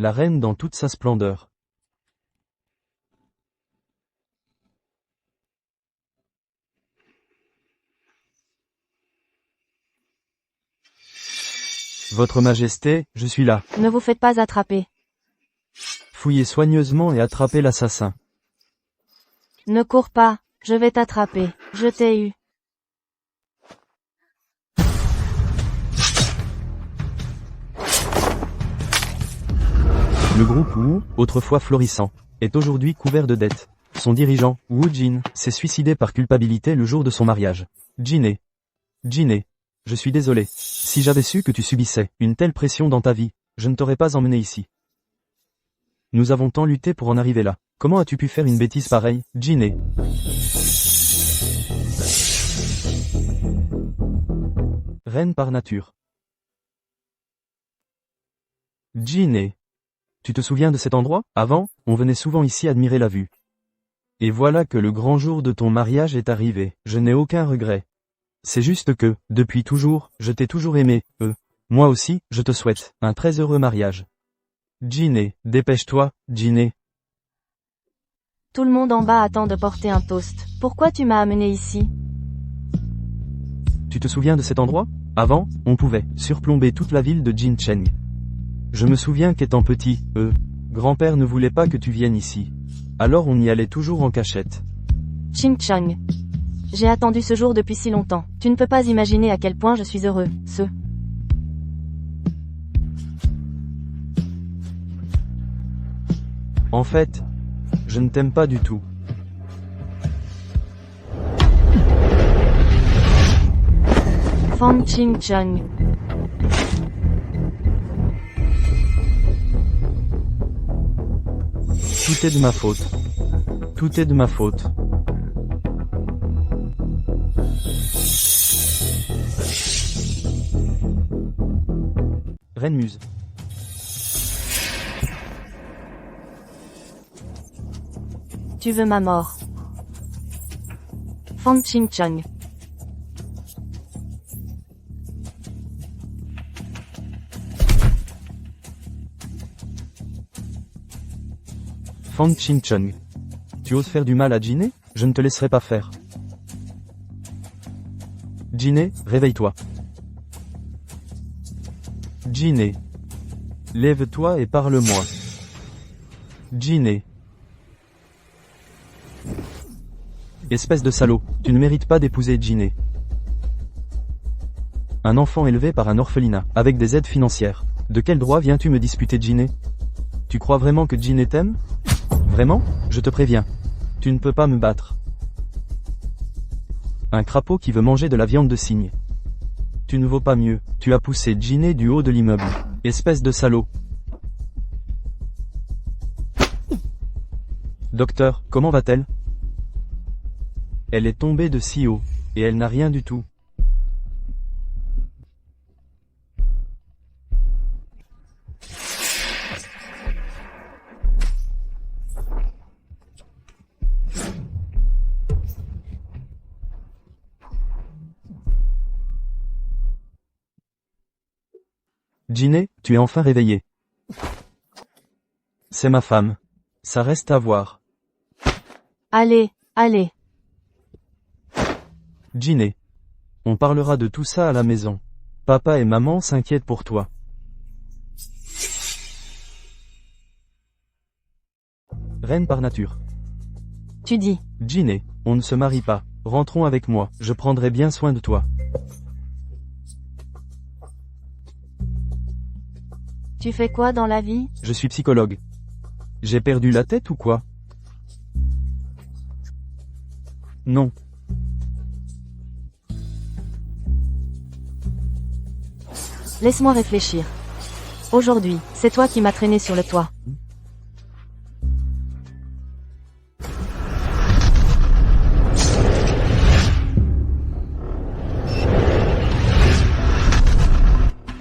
la reine dans toute sa splendeur. Votre Majesté, je suis là. Ne vous faites pas attraper. Fouillez soigneusement et attrapez l'assassin. Ne cours pas, je vais t'attraper. Je t'ai eu. Le groupe Wu, autrefois florissant, est aujourd'hui couvert de dettes. Son dirigeant, Wu Jin, s'est suicidé par culpabilité le jour de son mariage. Jiné. Je suis désolé. Si j'avais su que tu subissais une telle pression dans ta vie, je ne t'aurais pas emmené ici. Nous avons tant lutté pour en arriver là. Comment as-tu pu faire une bêtise pareille, Jiné? Reine par nature. Jiné. Tu te souviens de cet endroit? Avant, on venait souvent ici admirer la vue. Et voilà que le grand jour de ton mariage est arrivé. Je n'ai aucun regret. C'est juste que, depuis toujours, je t'ai toujours aimé, Moi aussi, je te souhaite un très heureux mariage. Jiné, dépêche-toi, Jiné. Tout le monde en bas attend de porter un toast. Pourquoi tu m'as amené ici? Tu te souviens de cet endroit? Avant, on pouvait surplomber toute la ville de Jincheng. Je me souviens qu'étant petit, grand-père ne voulait pas que tu viennes ici. Alors on y allait toujours en cachette. Ching-chang. J'ai attendu ce jour depuis si longtemps. Tu ne peux pas imaginer à quel point je suis heureux. En fait, je ne t'aime pas du tout. Fang Ching-chang. Tout est de ma faute. Tout est de ma faute. Reine Muse. Tu veux ma mort. Fang Ching-chang. Fang Ching-chong. Tu oses faire du mal à Jiné? Je ne te laisserai pas faire. Jiné, réveille-toi. Jiné. Lève-toi et parle-moi. Jiné. Espèce de salaud, tu ne mérites pas d'épouser Jiné. Un enfant élevé par un orphelinat, avec des aides financières. De quel droit viens-tu me disputer Jiné? Tu crois vraiment que Jiné t'aime? Vraiment? Je te préviens. Tu ne peux pas me battre. Un crapaud qui veut manger de la viande de cygne. Tu ne vaux pas mieux, tu as poussé Jiné du haut de l'immeuble. Espèce de salaud. Docteur, comment va-t-elle? Elle est tombée de si haut, et elle n'a rien du tout. Jiné, tu es enfin réveillé. C'est ma femme. Ça reste à voir. Allez. Jiné. On parlera de tout ça à la maison. Papa et maman s'inquiètent pour toi. Reine par nature. Tu dis. Jiné, on ne se marie pas. Rentrons avec moi, je prendrai bien soin de toi. Tu fais quoi dans la vie? Je suis psychologue. J'ai perdu la tête ou quoi? Non. Laisse-moi réfléchir. Aujourd'hui, c'est toi qui m'as traîné sur le toit.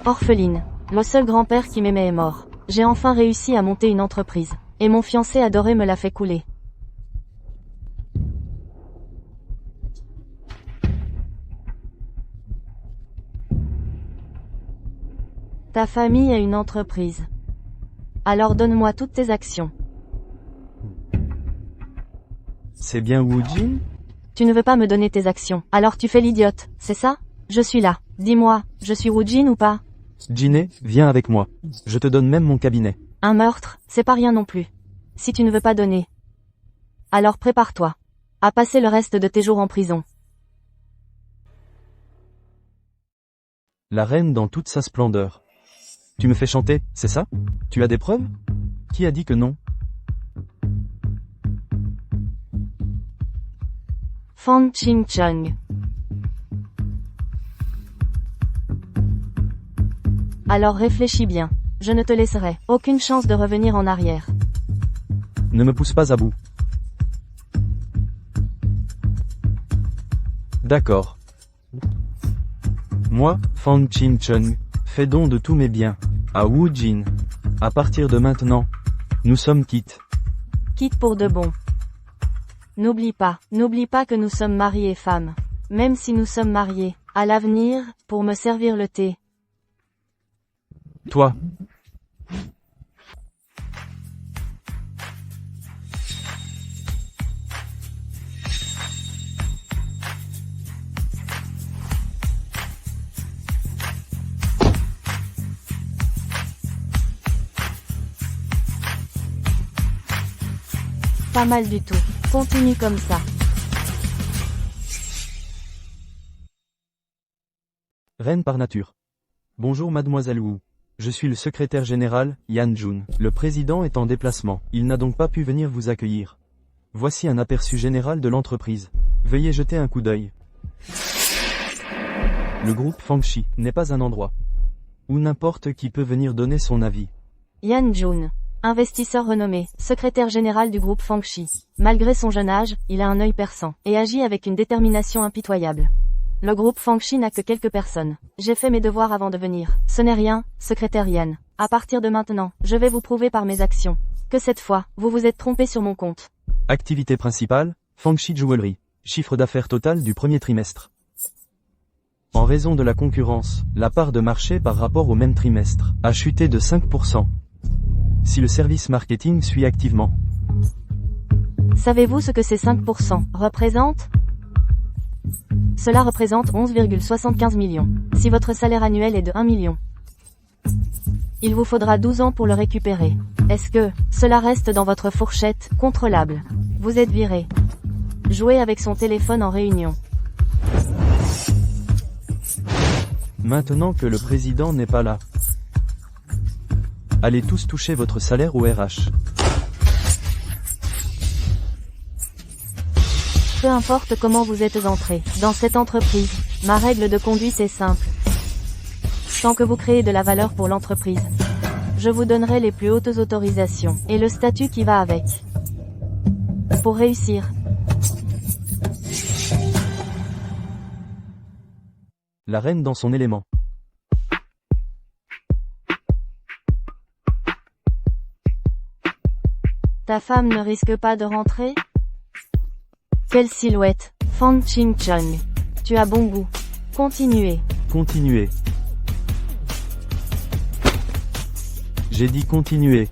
Orpheline. Le seul grand-père qui m'aimait est mort. J'ai enfin réussi à monter une entreprise. Et mon fiancé adoré me l'a fait couler. Ta famille a une entreprise. Alors donne-moi toutes tes actions. C'est bien Wu Jin? Tu ne veux pas me donner tes actions, alors tu fais l'idiote, c'est ça? Je suis là. Dis-moi, je suis Wu Jin ou pas? Jiné, viens avec moi. Je te donne même mon cabinet. Un meurtre, c'est pas rien non plus. Si tu ne veux pas donner, alors prépare-toi à passer le reste de tes jours en prison. La reine dans toute sa splendeur. Tu me fais chanter, c'est ça? Tu as des preuves? Qui a dit que non? Fan Ching-chung. Alors réfléchis bien. Je ne te laisserai aucune chance de revenir en arrière. Ne me pousse pas à bout. D'accord. Moi, Fan Ching-chung, fais don de tous mes biens à Wu Jin. À partir de maintenant, nous sommes quittes. Quitte pour de bon. N'oublie pas que nous sommes maris et femmes. Même si nous sommes mariés, à l'avenir, pour me servir le thé. Toi. Pas mal du tout. Continue comme ça. Reine par nature. Bonjour mademoiselle Wu. Je suis le secrétaire général, Yan Jun. Le président est en déplacement. Il n'a donc pas pu venir vous accueillir. Voici un aperçu général de l'entreprise. Veuillez jeter un coup d'œil. Le groupe Fangxi n'est pas un endroit où n'importe qui peut venir donner son avis. Yan Jun. Investisseur renommé, secrétaire général du groupe Fangxi. Malgré son jeune âge, il a un œil perçant, et agit avec une détermination impitoyable. Le groupe Fangxi n'a que quelques personnes. J'ai fait mes devoirs avant de venir. Ce n'est rien, secrétaire Yan. À partir de maintenant, je vais vous prouver par mes actions que cette fois, vous vous êtes trompé sur mon compte. Activité principale, Fangxi Jewelry. Chiffre d'affaires total du premier trimestre. En raison de la concurrence, la part de marché par rapport au même trimestre a chuté de 5%. Si le service marketing suit activement. Savez-vous ce que ces 5% représentent? Cela représente 11,75 millions. Si votre salaire annuel est de 1 million, il vous faudra 12 ans pour le récupérer. Est-ce que cela reste dans votre fourchette contrôlable? Vous êtes viré. Jouez avec son téléphone en réunion. Maintenant que le président n'est pas là, allez tous toucher votre salaire au RH. Peu importe comment vous êtes entré dans cette entreprise, ma règle de conduite est simple. Tant que vous créez de la valeur pour l'entreprise, je vous donnerai les plus hautes autorisations et le statut qui va avec. Pour réussir, La reine dans son élément. ta femme ne risque pas de rentrer? Quelle silhouette, Fan Ching-chung. Tu as bon goût. Continuez. Continuez. J'ai dit continuez.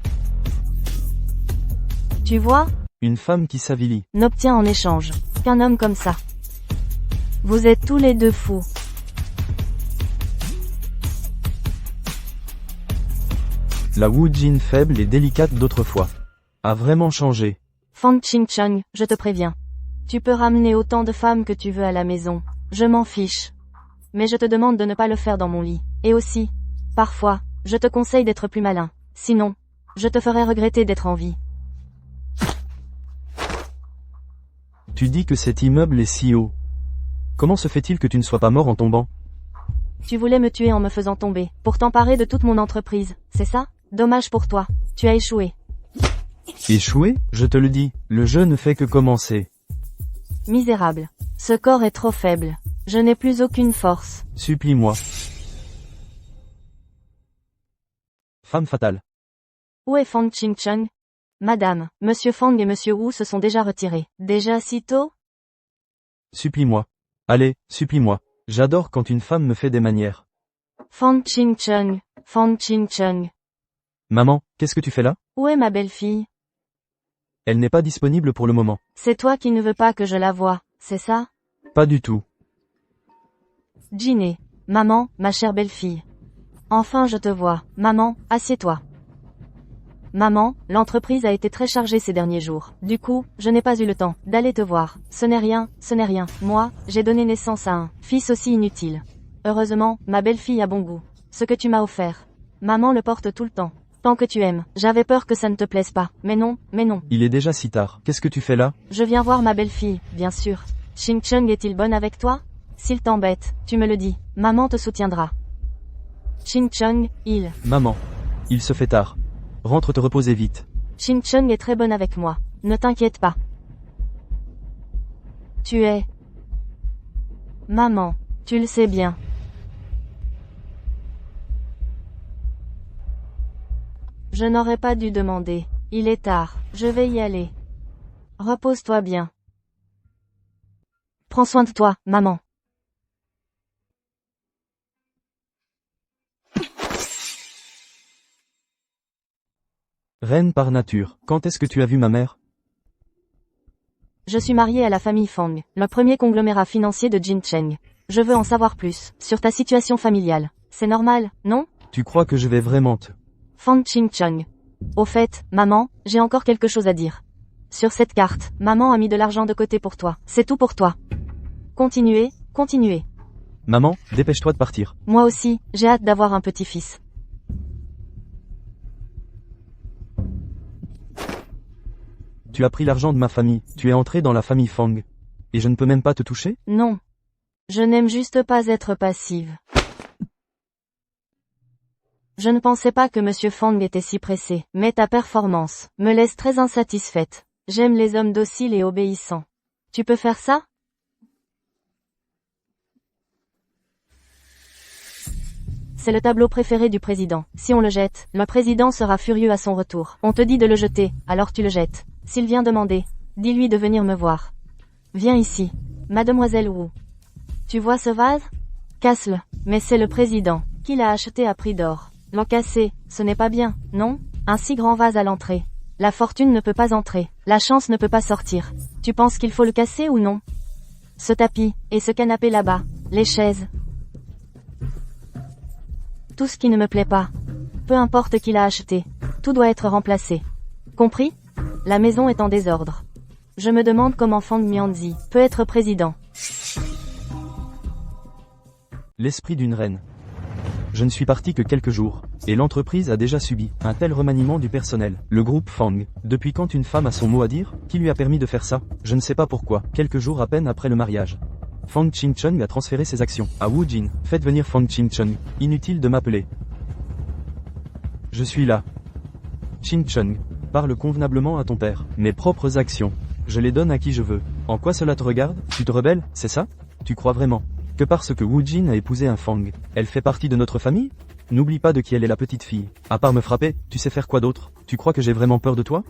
Tu vois, Une femme qui s'avilit. n'obtient en échange qu'un homme comme ça. Vous êtes tous les deux fous. La Wu Jin faible et délicate d'autrefois a vraiment changé. Fan Ching-chung, je te préviens. Tu peux ramener autant de femmes que tu veux à la maison. Je m'en fiche. Mais je te demande de ne pas le faire dans mon lit. Et aussi, parfois, je te conseille d'être plus malin. Sinon, je te ferai regretter d'être en vie. Tu dis que cet immeuble est si haut. Comment se fait-il que tu ne sois pas mort en tombant? Tu voulais me tuer en me faisant tomber, pour t'emparer de toute mon entreprise, c'est ça? Dommage pour toi. Tu as échoué. Échoué? Je te le dis, le jeu ne fait que commencer. Misérable. Ce corps est trop faible. Je n'ai plus aucune force. Supplie-moi. Femme fatale. Où est Fan Ching-chung? Madame, Monsieur Fang et Monsieur Wu se sont déjà retirés. Déjà si tôt? Supplie-moi. Allez, supplie-moi. J'adore quand une femme me fait des manières. Fan Ching-chung, Fan Ching-chung. Maman, qu'est-ce que tu fais là? Où est ma belle-fille? Elle n'est pas disponible pour le moment. C'est toi qui ne veux pas que je la voie, c'est ça? Pas du tout. Ginny. Maman, ma chère belle-fille. Enfin je te vois. Maman, assieds-toi. Maman, l'entreprise a été très chargée ces derniers jours. Du coup, je n'ai pas eu le temps d'aller te voir. Ce n'est rien, ce n'est rien. Moi, j'ai donné naissance à un fils aussi inutile. Heureusement, ma belle-fille a bon goût. Ce que tu m'as offert. Maman le porte tout le temps. Tant que tu aimes. J'avais peur que ça ne te plaise pas. Mais non, mais non. Il est déjà si tard. Qu'est-ce que tu fais là? Je viens voir ma belle-fille, bien sûr. Ching-Chung est-il bonne avec toi? S'il t'embête, tu me le dis. Maman te soutiendra. Ching-Chung, il. Maman. Il se fait tard. Rentre te reposer vite. Ching-Chung est très bonne avec moi. Ne t'inquiète pas. Tu es. Maman, tu le sais bien. Je n'aurais pas dû demander. Il est tard, je vais y aller. Repose-toi bien. Prends soin de toi, maman. Reine par nature, quand est-ce que tu as vu ma mère? Je suis mariée à la famille Fang, le premier conglomérat financier de Jin Cheng. Je veux en savoir plus, sur ta situation familiale. C'est normal, non? Tu crois que je vais vraiment te... Fang Ching-Chung. Au fait, maman, j'ai encore quelque chose à dire. Sur cette carte, maman a mis de l'argent de côté pour toi. C'est tout pour toi. Continuez, continuez. Maman, dépêche-toi de partir. Moi aussi, j'ai hâte d'avoir un petit-fils. Tu as pris l'argent de ma famille, tu es entré dans la famille Fang. Et je ne peux même pas te toucher? Non. Je n'aime juste pas être passive. Je ne pensais pas que Monsieur Fang était si pressé, mais ta performance me laisse très insatisfaite. J'aime les hommes dociles et obéissants. Tu peux faire ça? C'est le tableau préféré du président. Si on le jette, le président sera furieux à son retour. On te dit de le jeter, alors tu le jettes. S'il vient demander, dis-lui de venir me voir. Viens ici. Mademoiselle Wu. Tu vois ce vase? Casse-le. Mais c'est le président qui l'a acheté à prix d'or. L'en casser, ce n'est pas bien, non? Un si grand vase à l'entrée. La fortune ne peut pas entrer. La chance ne peut pas sortir. Tu penses qu'il faut le casser ou non? Ce tapis, et ce canapé là-bas, les chaises. Tout ce qui ne me plaît pas. Peu importe qui l'a acheté. Tout doit être remplacé. Compris? La maison est en désordre. Je me demande comment Fang Mianzi peut être président. L'esprit d'une reine. Je ne suis parti que quelques jours, et l'entreprise a déjà subi un tel remaniement du personnel. Le groupe Fang, depuis quand une femme a son mot à dire? Qui lui a permis de faire ça? Je ne sais pas pourquoi. Quelques jours à peine après le mariage, Fang Ching-Chung a transféré ses actions à Wu Jin. Faites venir Fang Ching-Chung. Inutile de m'appeler. Je suis là. Ching-Chung, parle convenablement à ton père. Mes propres actions, je les donne à qui je veux. En quoi cela te regarde? Tu te rebelles, c'est ça? Tu crois vraiment que parce que Wu Jin a épousé un Fang, elle fait partie de notre famille? N'oublie pas de qui elle est la petite fille. À part me frapper, tu sais faire quoi d'autre? Tu crois que j'ai vraiment peur de toi?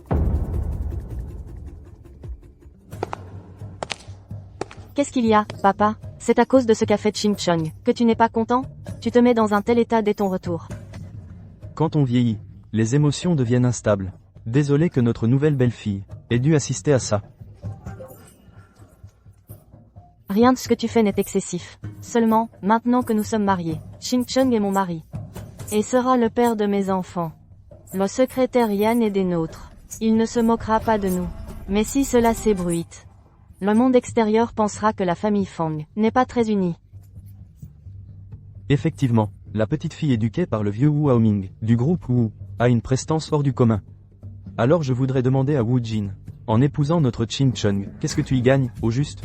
Qu'est-ce qu'il y a, papa? C'est à cause de ce qu'a fait Ching-Chung que tu n'es pas content? Tu te mets dans un tel état dès ton retour. Quand on vieillit, les émotions deviennent instables. Désolé que notre nouvelle belle-fille ait dû assister à ça. Rien de ce que tu fais n'est excessif. Seulement, maintenant que nous sommes mariés, Ching-Chung est mon mari. Et sera le père de mes enfants. Le secrétaire Yan est des nôtres. Il ne se moquera pas de nous. Mais si cela s'ébruite, le monde extérieur pensera que la famille Fang n'est pas très unie. Effectivement, la petite fille éduquée par le vieux Wu Haoming, du groupe Wu, a une prestance hors du commun. Alors je voudrais demander à Wu Jin, en épousant notre Ching-Chung, qu'est-ce que tu y gagnes, au juste?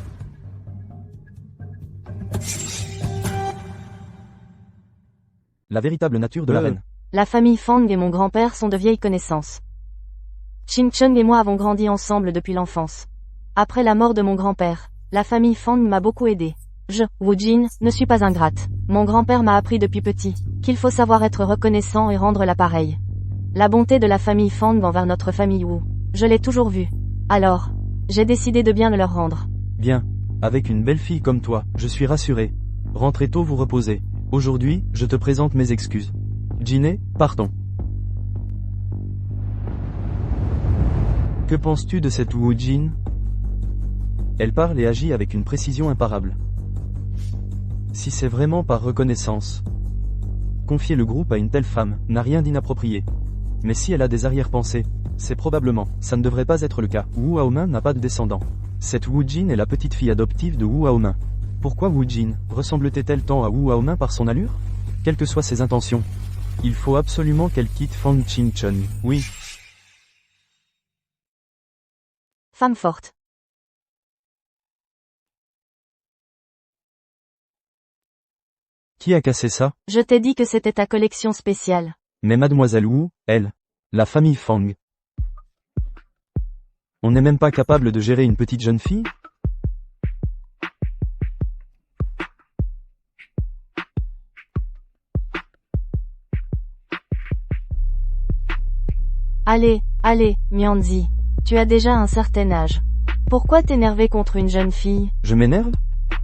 La véritable nature de la reine. La famille Fang et mon grand-père sont de vieilles connaissances. Ching-Chung et moi avons grandi ensemble depuis l'enfance. Après la mort de mon grand-père, la famille Fang m'a beaucoup aidé. Je, Wu Jin, ne suis pas ingrate. Mon grand-père m'a appris depuis petit qu'il faut savoir être reconnaissant et rendre l'appareil. La bonté de la famille Fang envers notre famille Wu, je l'ai toujours vue. Alors, j'ai décidé de bien le leur rendre. Bien. Avec une belle fille comme toi, je suis rassuré. Rentrez tôt vous reposer. Aujourd'hui, je te présente mes excuses. Jiné, partons. Que penses-tu de cette Wu Jin? Elle parle et agit avec une précision imparable. Si c'est vraiment par reconnaissance. Confier le groupe à une telle femme n'a rien d'inapproprié. Mais si elle a des arrière-pensées, c'est probablement, ça ne devrait pas être le cas. Wu Haomin n'a pas de descendant. Cette Wu Jin est la petite fille adoptive de Wu Haomin. Pourquoi Wu Jin ressemble-t-elle tant à Wu Haomin par son allure? Quelles que soient ses intentions, il faut absolument qu'elle quitte Fang Qingchun. Oui. Femme forte. Qui a cassé ça? Je t'ai dit que c'était ta collection spéciale. Mais mademoiselle Wu, elle, la famille Fang. On n'est même pas capable de gérer une petite jeune fille? Allez, Mianzi. Tu as déjà un certain âge. Pourquoi t'énerver contre une jeune fille? Je m'énerve?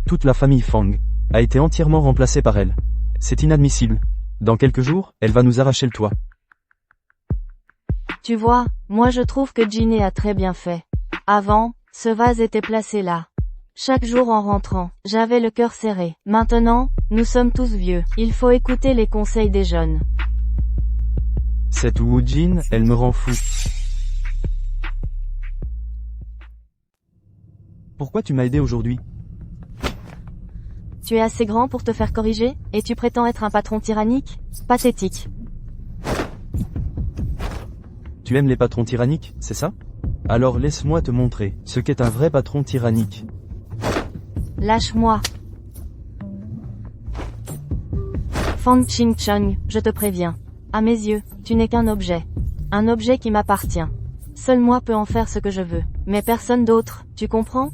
Toute la famille Fang a été entièrement remplacée par elle. C'est inadmissible. Dans quelques jours, elle va nous arracher le toit. Tu vois, moi je trouve que Ginny a très bien fait. Avant, ce vase était placé là. Chaque jour en rentrant, j'avais le cœur serré. Maintenant, nous sommes tous vieux. Il faut écouter les conseils des jeunes. Cette Wu Jin, elle me rend fou. Pourquoi tu m'as aidé aujourd'hui? Tu es assez grand pour te faire corriger, et tu prétends être un patron tyrannique? Pathétique. Tu aimes les patrons tyranniques, c'est ça? Alors laisse-moi te montrer ce qu'est un vrai patron tyrannique. Lâche-moi. Fang Qingchun, je te préviens. À mes yeux, tu n'es qu'un objet. Un objet qui m'appartient. Seul moi peux en faire ce que je veux. Mais personne d'autre, tu comprends?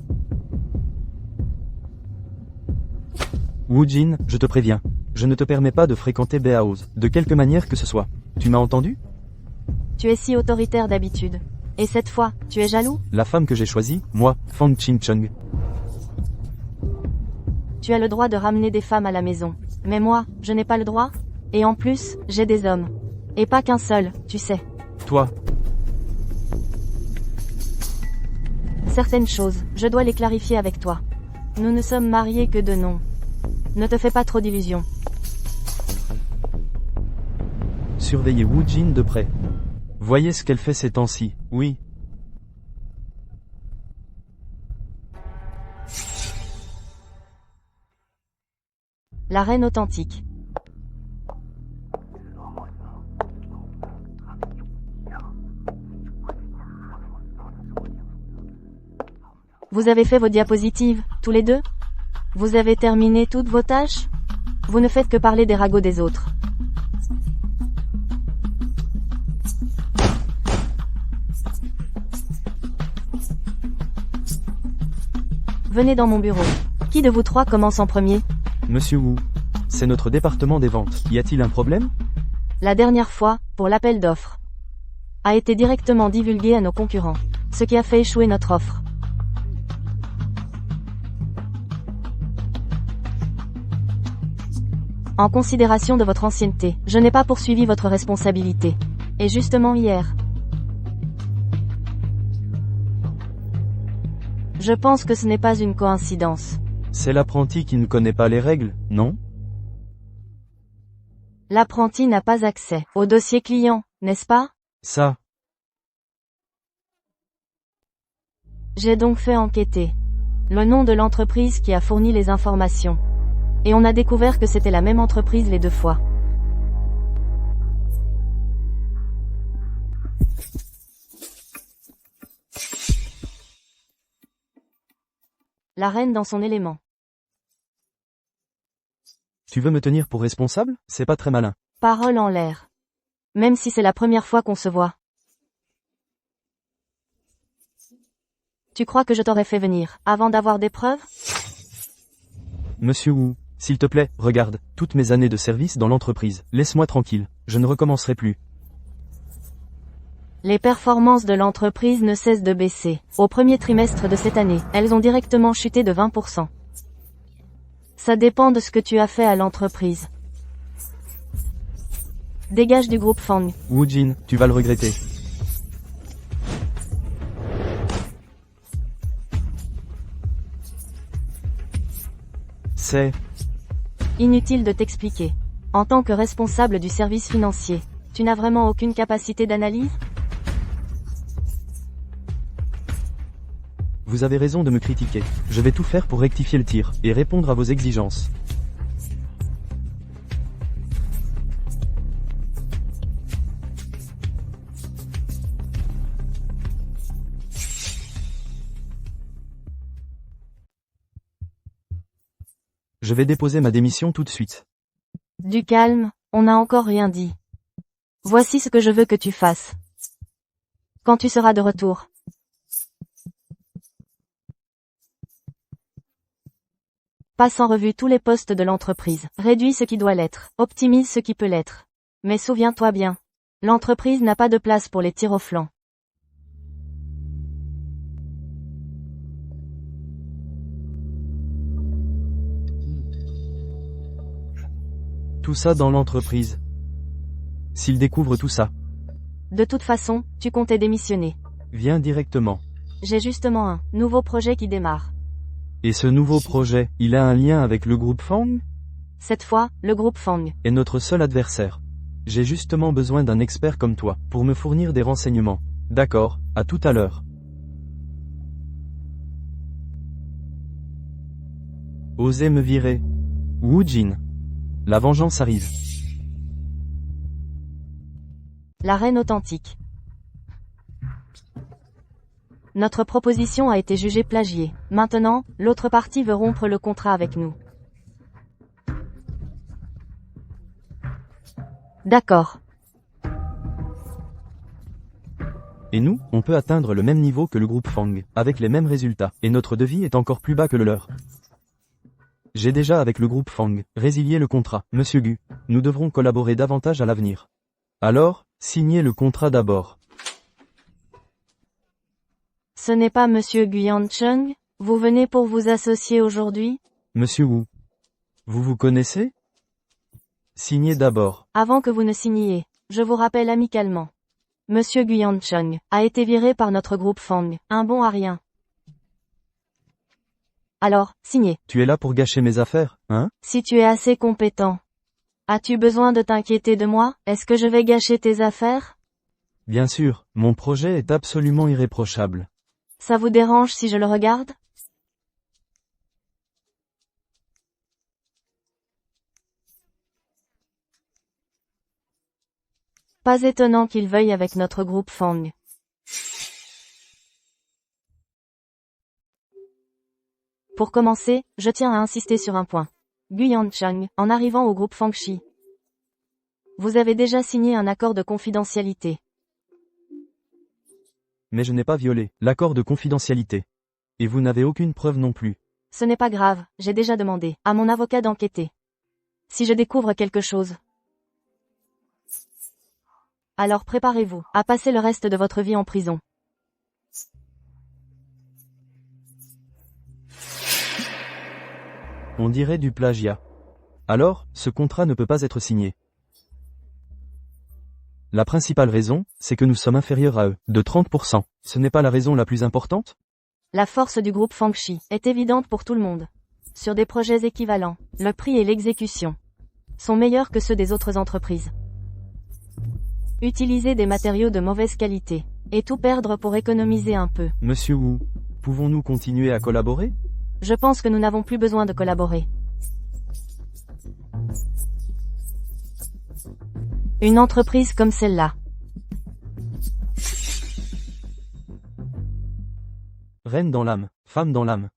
Wu Jin, je te préviens. Je ne te permets pas de fréquenter Beaoz, de quelque manière que ce soit. Tu m'as entendu? Tu es si autoritaire d'habitude. Et cette fois, tu es jaloux? La femme que j'ai choisie, moi, Fang Qingchun. Tu as le droit de ramener des femmes à la maison. Mais moi, je n'ai pas le droit? Et en plus, j'ai des hommes. Et pas qu'un seul, tu sais. Toi. Certaines choses, je dois les clarifier avec toi. Nous ne sommes mariés que de nom. Ne te fais pas trop d'illusions. Surveillez Wu Jin de près. Voyez ce qu'elle fait ces temps-ci, oui. La reine authentique. Vous avez fait vos diapositives, tous les deux? Vous avez terminé toutes vos tâches? Vous ne faites que parler des ragots des autres. Venez dans mon bureau. Qui de vous trois commence en premier? Monsieur Wu, c'est notre département des ventes. Y a-t-il un problème? La dernière fois, pour l'appel d'offres, a été directement divulgué à nos concurrents, ce qui a fait échouer notre offre. En considération de votre ancienneté, je n'ai pas poursuivi votre responsabilité. Et justement hier, je pense que ce n'est pas une coïncidence. C'est l'apprenti qui ne connaît pas les règles, non? L'apprenti n'a pas accès au dossier client, n'est-ce pas? Ça. J'ai donc fait enquêter le nom de l'entreprise qui a fourni les informations. Et on a découvert que c'était la même entreprise les deux fois. La reine dans son élément. Tu veux me tenir pour responsable? C'est pas très malin. Parole en l'air. Même si c'est la première fois qu'on se voit. Tu crois que je t'aurais fait venir, avant d'avoir des preuves? Monsieur Wu, s'il te plaît, regarde, toutes mes années de service dans l'entreprise, laisse-moi tranquille, je ne recommencerai plus. Les performances de l'entreprise ne cessent de baisser. Au premier trimestre de cette année, elles ont directement chuté de 20%. Ça dépend de ce que tu as fait à l'entreprise. Dégage du groupe Fang. Wu Jin, tu vas le regretter. C'est... Inutile de t'expliquer. En tant que responsable du service financier, tu n'as vraiment aucune capacité d'analyse? Vous avez raison de me critiquer. Je vais tout faire pour rectifier le tir, et répondre à vos exigences. Je vais déposer ma démission tout de suite. Du calme, on n'a encore rien dit. Voici ce que je veux que tu fasses. Quand tu seras de retour. Passe en revue tous les postes de l'entreprise. Réduis ce qui doit l'être. Optimise ce qui peut l'être. Mais souviens-toi bien. L'entreprise n'a pas de place pour les tirs au flanc. Tout ça dans l'entreprise. S'il découvre tout ça, De toute façon, tu comptais démissionner. viens directement. J'ai justement un nouveau projet qui démarre. Et ce nouveau projet, il a un lien avec le groupe Fang? Cette fois, le groupe Fang. Est notre seul adversaire. J'ai justement besoin d'un expert comme toi, pour me fournir des renseignements. D'accord, à tout à l'heure. Osez me virer. Wu Jin. La vengeance arrive. La reine authentique. Notre proposition a été jugée plagiée. Maintenant, l'autre partie veut rompre le contrat avec nous. D'accord. Et nous, on peut atteindre le même niveau que le groupe Fang, avec les mêmes résultats, et notre devis est encore plus bas que le leur. J'ai déjà avec le groupe Fang, résilié le contrat. Monsieur Gu, nous devrons collaborer davantage à l'avenir. Alors, signez le contrat d'abord. Ce n'est pas Monsieur Guyan Chung? Vous venez pour vous associer aujourd'hui? Monsieur Wu. Vous vous connaissez? Signez d'abord. Avant que vous ne signiez, je vous rappelle amicalement. Monsieur Guyan Chung a été viré par notre groupe Fang, un bon à rien. Alors, signez. Tu es là pour gâcher mes affaires, hein? Si tu es assez compétent. As-tu besoin de t'inquiéter de moi? Est-ce que je vais gâcher tes affaires? Bien sûr, mon projet est absolument irréprochable. Ça vous dérange si je le regarde? Pas étonnant qu'il veuille avec notre groupe Fang. Pour commencer, je tiens à insister sur un point. Guyan Chung, en arrivant au groupe Fangxi, vous avez déjà signé un accord de confidentialité. Mais je n'ai pas violé l'accord de confidentialité. Et vous n'avez aucune preuve non plus. Ce n'est pas grave, j'ai déjà demandé à mon avocat d'enquêter. Si je découvre quelque chose, alors préparez-vous à passer le reste de votre vie en prison. On dirait du plagiat. Alors, ce contrat ne peut pas être signé. La principale raison, c'est que nous sommes inférieurs à eux, de 30%. Ce n'est pas la raison la plus importante? La force du groupe Fangxi est évidente pour tout le monde. Sur des projets équivalents, le prix et l'exécution sont meilleurs que ceux des autres entreprises. Utiliser des matériaux de mauvaise qualité et tout perdre pour économiser un peu. Monsieur Wu, pouvons-nous continuer à collaborer? Je pense que nous n'avons plus besoin de collaborer. Une entreprise comme celle-là. Reine dans l'âme, femme dans l'âme.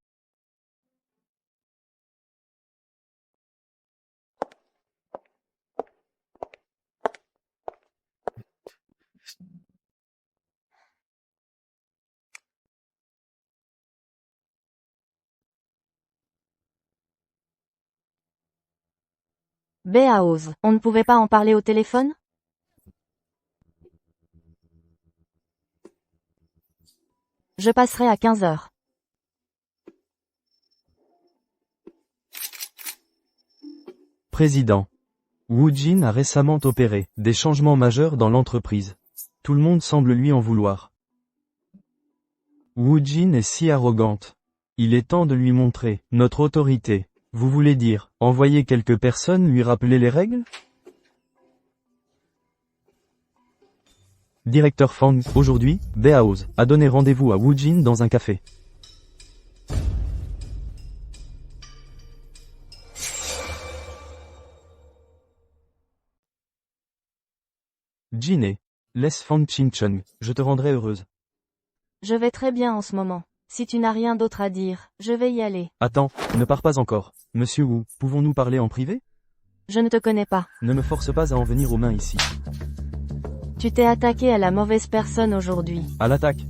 Béaose, on ne pouvait pas en parler au téléphone? Je passerai à 15 heures. Président. Wu Jin a récemment opéré des changements majeurs dans l'entreprise. Tout le monde semble lui en vouloir. Wu Jin est si arrogante. Il est temps de lui montrer notre autorité. Vous voulez dire, envoyer quelques personnes lui rappeler les règles? Directeur Fang, aujourd'hui, Beaoz a donné rendez-vous à Wu Jin dans un café. Jiné, laisse Fang Qingcheng, je te rendrai heureuse. Je vais très bien en ce moment. Si tu n'as rien d'autre à dire, je vais y aller. Attends, ne pars pas encore. Monsieur Wu, pouvons-nous parler en privé? Je ne te connais pas. Ne me force pas à en venir aux mains ici. Tu t'es attaqué à la mauvaise personne aujourd'hui. À l'attaque.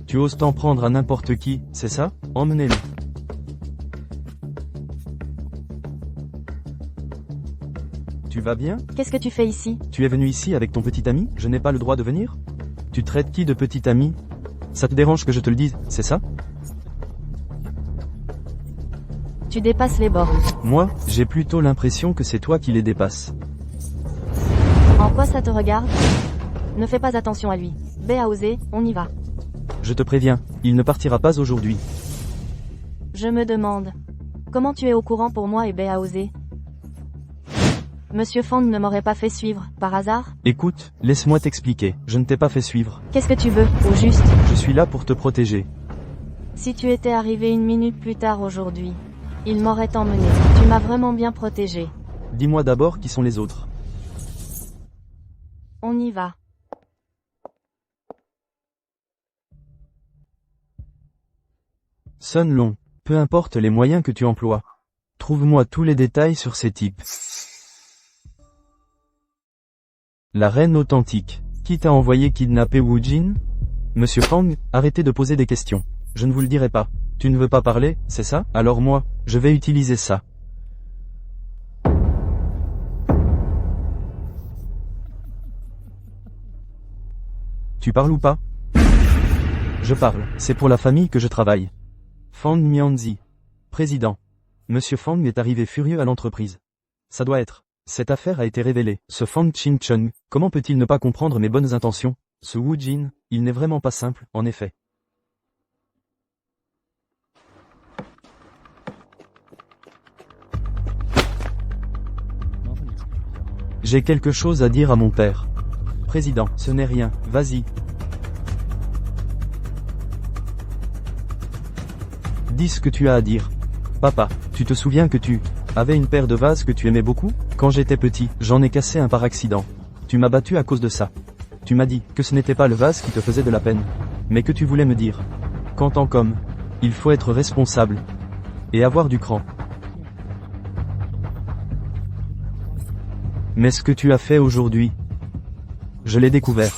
Tu oses t'en prendre à n'importe qui, c'est ça? Emmenez-le. Tu vas bien? Qu'est-ce que tu fais ici? Tu es venu ici avec ton petit ami? Je n'ai pas le droit de venir? Tu traites qui de petit ami? Ça te dérange que je te le dise, c'est ça? Tu dépasses les bornes. Moi, j'ai plutôt l'impression que c'est toi qui les dépasses. En quoi ça te regarde? Ne fais pas attention à lui. Beaozé, on y va. Je te préviens, il ne partira pas aujourd'hui. Je me demande. Comment tu es au courant pour moi et Beaozé? Monsieur Fang ne m'aurait pas fait suivre, par hasard? Écoute, laisse-moi t'expliquer, je ne t'ai pas fait suivre. Qu'est-ce que tu veux, au juste? Je suis là pour te protéger. Si tu étais arrivé une minute plus tard aujourd'hui, il m'aurait emmené. Tu m'as vraiment bien protégé. Dis-moi d'abord qui sont les autres. On y va. Sun Long, peu importe les moyens que tu emploies. Trouve-moi tous les détails sur ces types. La reine authentique. Qui t'a envoyé kidnapper Wu Jin? Monsieur Fang, arrêtez de poser des questions. Je ne vous le dirai pas. Tu ne veux pas parler, c'est ça? Alors moi, je vais utiliser ça. Tu parles ou pas? Je parle, c'est pour la famille que je travaille. Fang Mianzi. Président. Monsieur Fang est arrivé furieux à l'entreprise. Ça doit être. Cette affaire a été révélée. Ce Fang Qingcheng, comment peut-il ne pas comprendre mes bonnes intentions? Ce Wu Jin, il n'est vraiment pas simple, en effet. J'ai quelque chose à dire à mon père. Président, ce n'est rien, vas-y. Dis ce que tu as à dire. Papa, tu te souviens que tu avais une paire de vases que tu aimais beaucoup? Quand j'étais petit, j'en ai cassé un par accident. Tu m'as battu à cause de ça. Tu m'as dit que ce n'était pas le vase qui te faisait de la peine, mais que tu voulais me dire qu'en tant qu'homme, il faut être responsable et avoir du cran. Mais ce que tu as fait aujourd'hui, je l'ai découvert.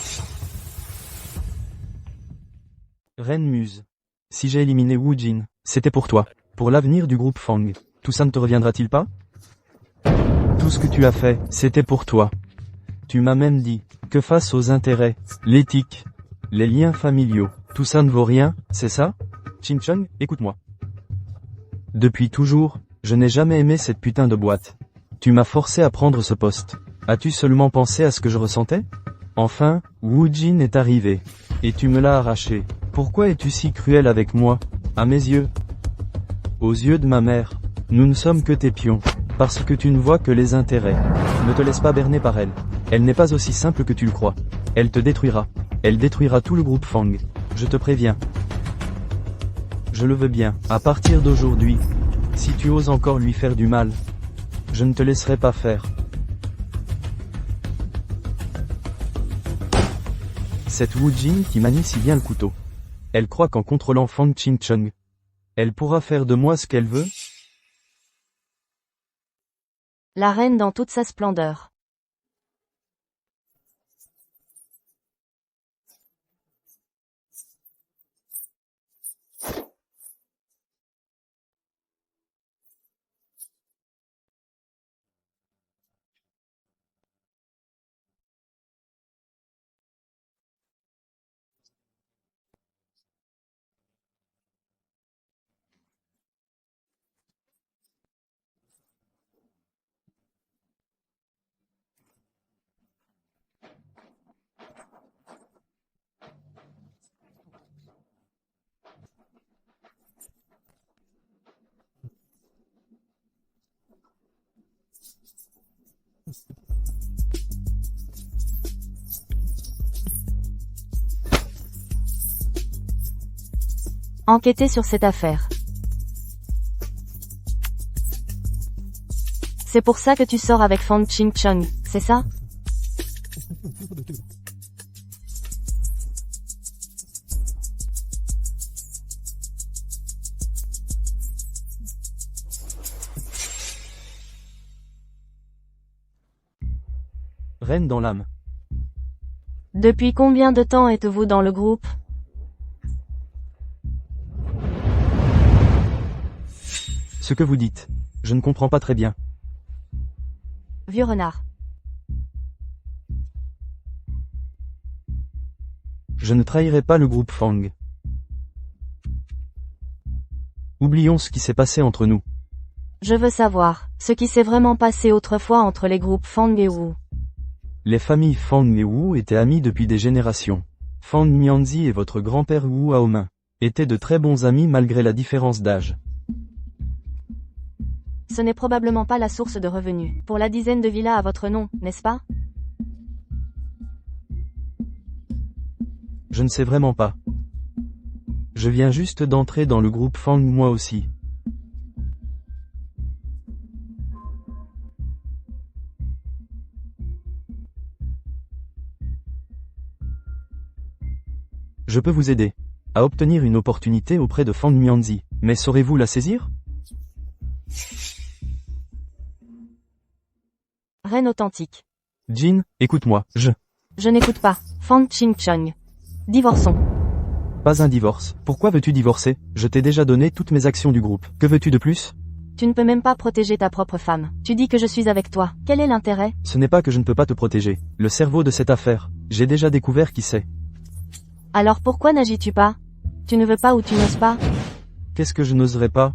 Reine Muse. Si j'ai éliminé Wu Jin, c'était pour toi, pour l'avenir du groupe Fang. Tout ça ne te reviendra-t-il pas? Tout ce que tu as fait, c'était pour toi. Tu m'as même dit que face aux intérêts, l'éthique, les liens familiaux, tout ça ne vaut rien, c'est ça? Qingcheng, écoute-moi. Depuis toujours, je n'ai jamais aimé cette putain de boîte. Tu m'as forcé à prendre ce poste. As-tu seulement pensé à ce que je ressentais? Enfin, Wu Jin est arrivé. Et tu me l'as arraché. Pourquoi es-tu si cruel avec moi? À mes yeux. Aux yeux de ma mère. Nous ne sommes que tes pions. Parce que tu ne vois que les intérêts. Ne te laisse pas berner par elle. Elle n'est pas aussi simple que tu le crois. Elle te détruira. Elle détruira tout le groupe Fang. Je te préviens. Je le veux bien. À partir d'aujourd'hui, si tu oses encore lui faire du mal, je ne te laisserai pas faire. Cette Wu Jin qui manie si bien le couteau. Elle croit qu'en contrôlant Fang Qingcheng, elle pourra faire de moi ce qu'elle veut? La reine dans toute sa splendeur. Enquêtez sur cette affaire. C'est pour ça que tu sors avec Fang Ching-chung, c'est ça? Reine dans l'âme. Depuis combien de temps êtes-vous dans le groupe? Ce que vous dites. Je ne comprends pas très bien. Vieux renard. Je ne trahirai pas le groupe Fang. Oublions ce qui s'est passé entre nous. Je veux savoir, ce qui s'est vraiment passé autrefois entre les groupes Fang et Wu. Les familles Fang et Wu étaient amies depuis des générations. Fang Mianzi et votre grand-père Wu Aomin étaient de très bons amis malgré la différence d'âge. Ce n'est probablement pas la source de revenus pour la dizaine de villas à votre nom, n'est-ce pas? Je ne sais vraiment pas. Je viens juste d'entrer dans le groupe Fang moi aussi. Je peux vous aider à obtenir une opportunité auprès de Fang Mianzi, mais saurez-vous la saisir? Reine authentique. Jin, écoute-moi, Je n'écoute pas. Fang Ching-chung. Divorçons. Pas un divorce. Pourquoi veux-tu divorcer? Je t'ai déjà donné toutes mes actions du groupe. Que veux-tu de plus? Tu ne peux même pas protéger ta propre femme. Tu dis que je suis avec toi. Quel est l'intérêt? Ce n'est pas que je ne peux pas te protéger. Le cerveau de cette affaire. J'ai déjà découvert qui c'est. Alors pourquoi n'agis-tu pas? Tu ne veux pas ou tu n'oses pas? Qu'est-ce que je n'oserais pas?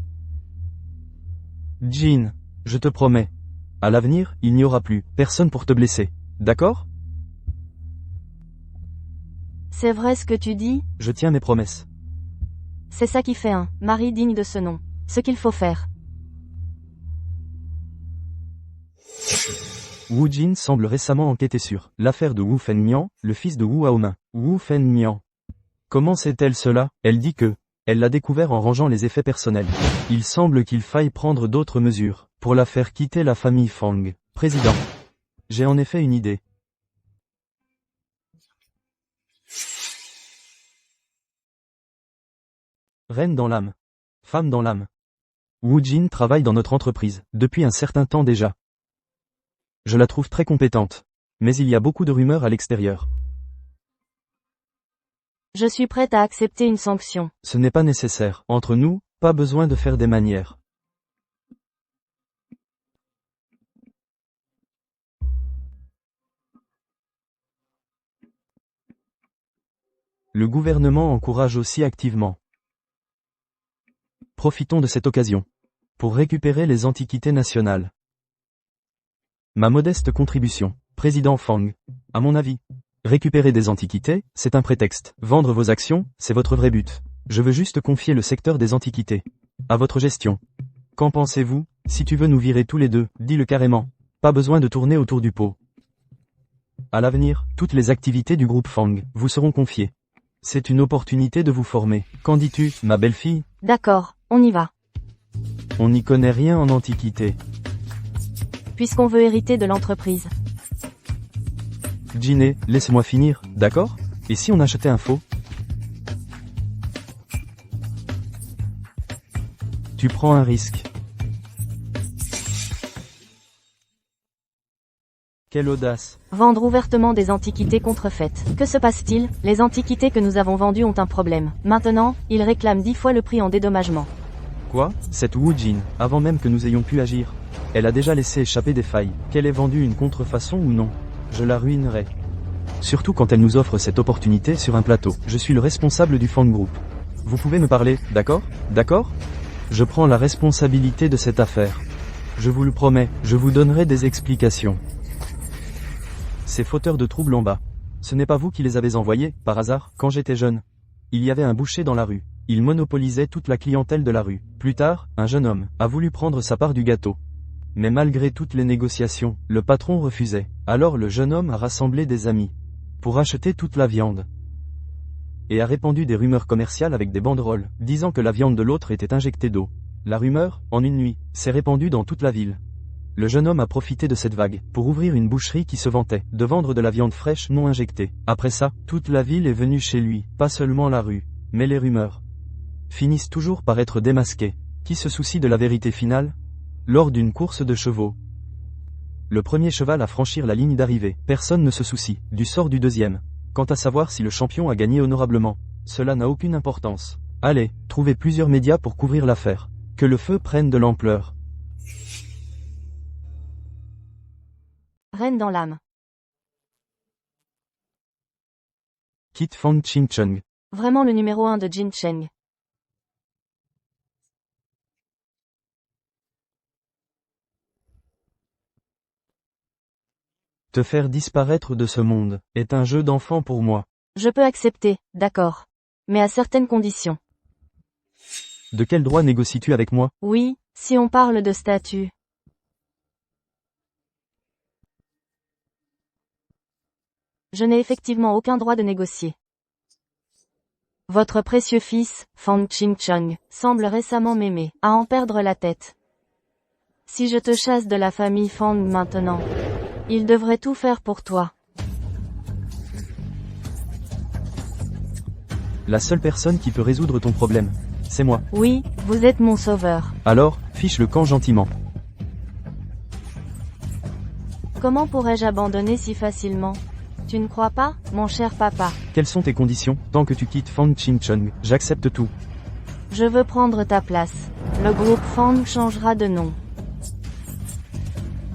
Jin, je te promets. À l'avenir, il n'y aura plus personne pour te blesser. D'accord? C'est vrai ce que tu dis? Je tiens mes promesses. C'est ça qui fait un mari digne de ce nom. Ce qu'il faut faire. Wu Jin semble récemment enquêter sur l'affaire de Wu Fengmian, le fils de Wu Aomin. Wu Fengmian. Comment sait-elle cela? Elle dit que elle l'a découvert en rangeant les effets personnels. Il semble qu'il faille prendre d'autres mesures pour la faire quitter la famille Fang. Président. J'ai en effet une idée. Reine dans l'âme. Femme dans l'âme. Wu Jin travaille dans notre entreprise, depuis un certain temps déjà. Je la trouve très compétente. Mais il y a beaucoup de rumeurs à l'extérieur. Je suis prête à accepter une sanction. Ce n'est pas nécessaire. Entre nous, pas besoin de faire des manières. Le gouvernement encourage aussi activement. Profitons de cette occasion pour récupérer les antiquités nationales. Ma modeste contribution, président Fang. À mon avis, récupérer des antiquités, c'est un prétexte. Vendre vos actions, c'est votre vrai but. Je veux juste confier le secteur des antiquités à votre gestion. Qu'en pensez-vous? Si tu veux nous virer tous les deux, dis-le carrément. Pas besoin de tourner autour du pot. À l'avenir, toutes les activités du groupe Fang vous seront confiées. C'est une opportunité de vous former. Qu'en dis-tu, ma belle-fille? D'accord, on y va. On n'y connaît rien en antiquité. Puisqu'on veut hériter de l'entreprise. Jiné, laisse-moi finir, d'accord? Et si on achetait un faux? Tu prends un risque. Quelle audace. Vendre ouvertement des antiquités contrefaites. Que se passe-t-il? Les antiquités que nous avons vendues ont un problème. Maintenant, ils réclament 10 fois le prix en dédommagement. Quoi? Cette Wu Jin, avant même que nous ayons pu agir, elle a déjà laissé échapper des failles. Qu'elle ait vendu une contrefaçon ou non, je la ruinerai. Surtout quand elle nous offre cette opportunité sur un plateau. Je suis le responsable du Fang Group. Vous pouvez me parler, d'accord? D'accord? Je prends la responsabilité de cette affaire. Je vous le promets, je vous donnerai des explications. Ces fauteurs de troubles en bas. Ce n'est pas vous qui les avez envoyés, par hasard, quand j'étais jeune. Il y avait un boucher dans la rue. Il monopolisait toute la clientèle de la rue. Plus tard, un jeune homme a voulu prendre sa part du gâteau. Mais malgré toutes les négociations, le patron refusait. Alors le jeune homme a rassemblé des amis pour acheter toute la viande et a répandu des rumeurs commerciales avec des banderoles, disant que la viande de l'autre était injectée d'eau. La rumeur, en une nuit, s'est répandue dans toute la ville. Le jeune homme a profité de cette vague pour ouvrir une boucherie qui se vantait de vendre de la viande fraîche non injectée. Après ça, toute la ville est venue chez lui, pas seulement la rue, mais les rumeurs finissent toujours par être démasquées. Qui se soucie de la vérité finale? Lors d'une course de chevaux, le premier cheval à franchir la ligne d'arrivée, personne ne se soucie du sort du deuxième. Quant à savoir si le champion a gagné honorablement, cela n'a aucune importance. Allez, trouvez plusieurs médias pour couvrir l'affaire. Que le feu prenne de l'ampleur. Reine dans l'âme. Kit Fang Ching Chung. Vraiment le numéro 1 de Jin Cheng. Te faire disparaître de ce monde est un jeu d'enfant pour moi. Je peux accepter, d'accord. Mais à certaines conditions. De quel droit négocies-tu avec moi? Oui, si on parle de statut. Je n'ai effectivement aucun droit de négocier. Votre précieux fils, Fang Ching Chung, semble récemment m'aimer, à en perdre la tête. Si je te chasse de la famille Fang maintenant, il devrait tout faire pour toi. La seule personne qui peut résoudre ton problème, c'est moi. Oui, vous êtes mon sauveur. Alors, fiche le camp gentiment. Comment pourrais-je abandonner si facilement? Tu ne crois pas, mon cher papa? Quelles sont tes conditions? Tant que tu quittes Fang Ching Chung, j'accepte tout. Je veux prendre ta place. Le groupe Fang changera de nom.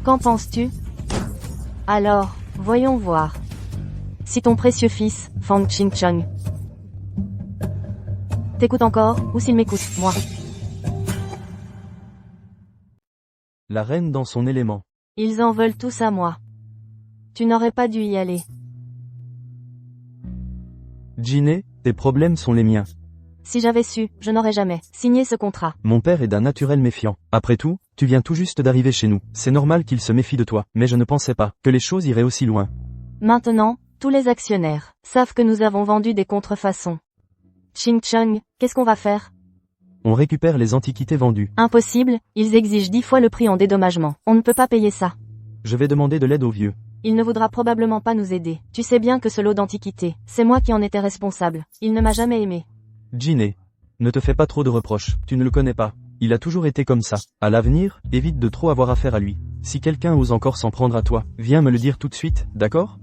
Qu'en penses-tu? Alors, voyons voir. Si ton précieux fils, Fang Ching Chung, t'écoute encore, ou s'il m'écoute, moi. La reine dans son élément. Ils en veulent tous à moi. Tu n'aurais pas dû y aller. Jiné, tes problèmes sont les miens. Si j'avais su, je n'aurais jamais signé ce contrat. Mon père est d'un naturel méfiant. Après tout, tu viens tout juste d'arriver chez nous. C'est normal qu'il se méfie de toi, mais je ne pensais pas que les choses iraient aussi loin. Maintenant, tous les actionnaires savent que nous avons vendu des contrefaçons. Ching Chung, qu'est-ce qu'on va faire? On récupère les antiquités vendues. Impossible, ils exigent 10 fois le prix en dédommagement. On ne peut pas payer ça. Je vais demander de l'aide aux vieux. Il ne voudra probablement pas nous aider. Tu sais bien que ce lot d'antiquités, c'est moi qui en étais responsable. Il ne m'a jamais aimé. Jiné, ne te fais pas trop de reproches, tu ne le connais pas. Il a toujours été comme ça. À l'avenir, évite de trop avoir affaire à lui. Si quelqu'un ose encore s'en prendre à toi, viens me le dire tout de suite, d'accord?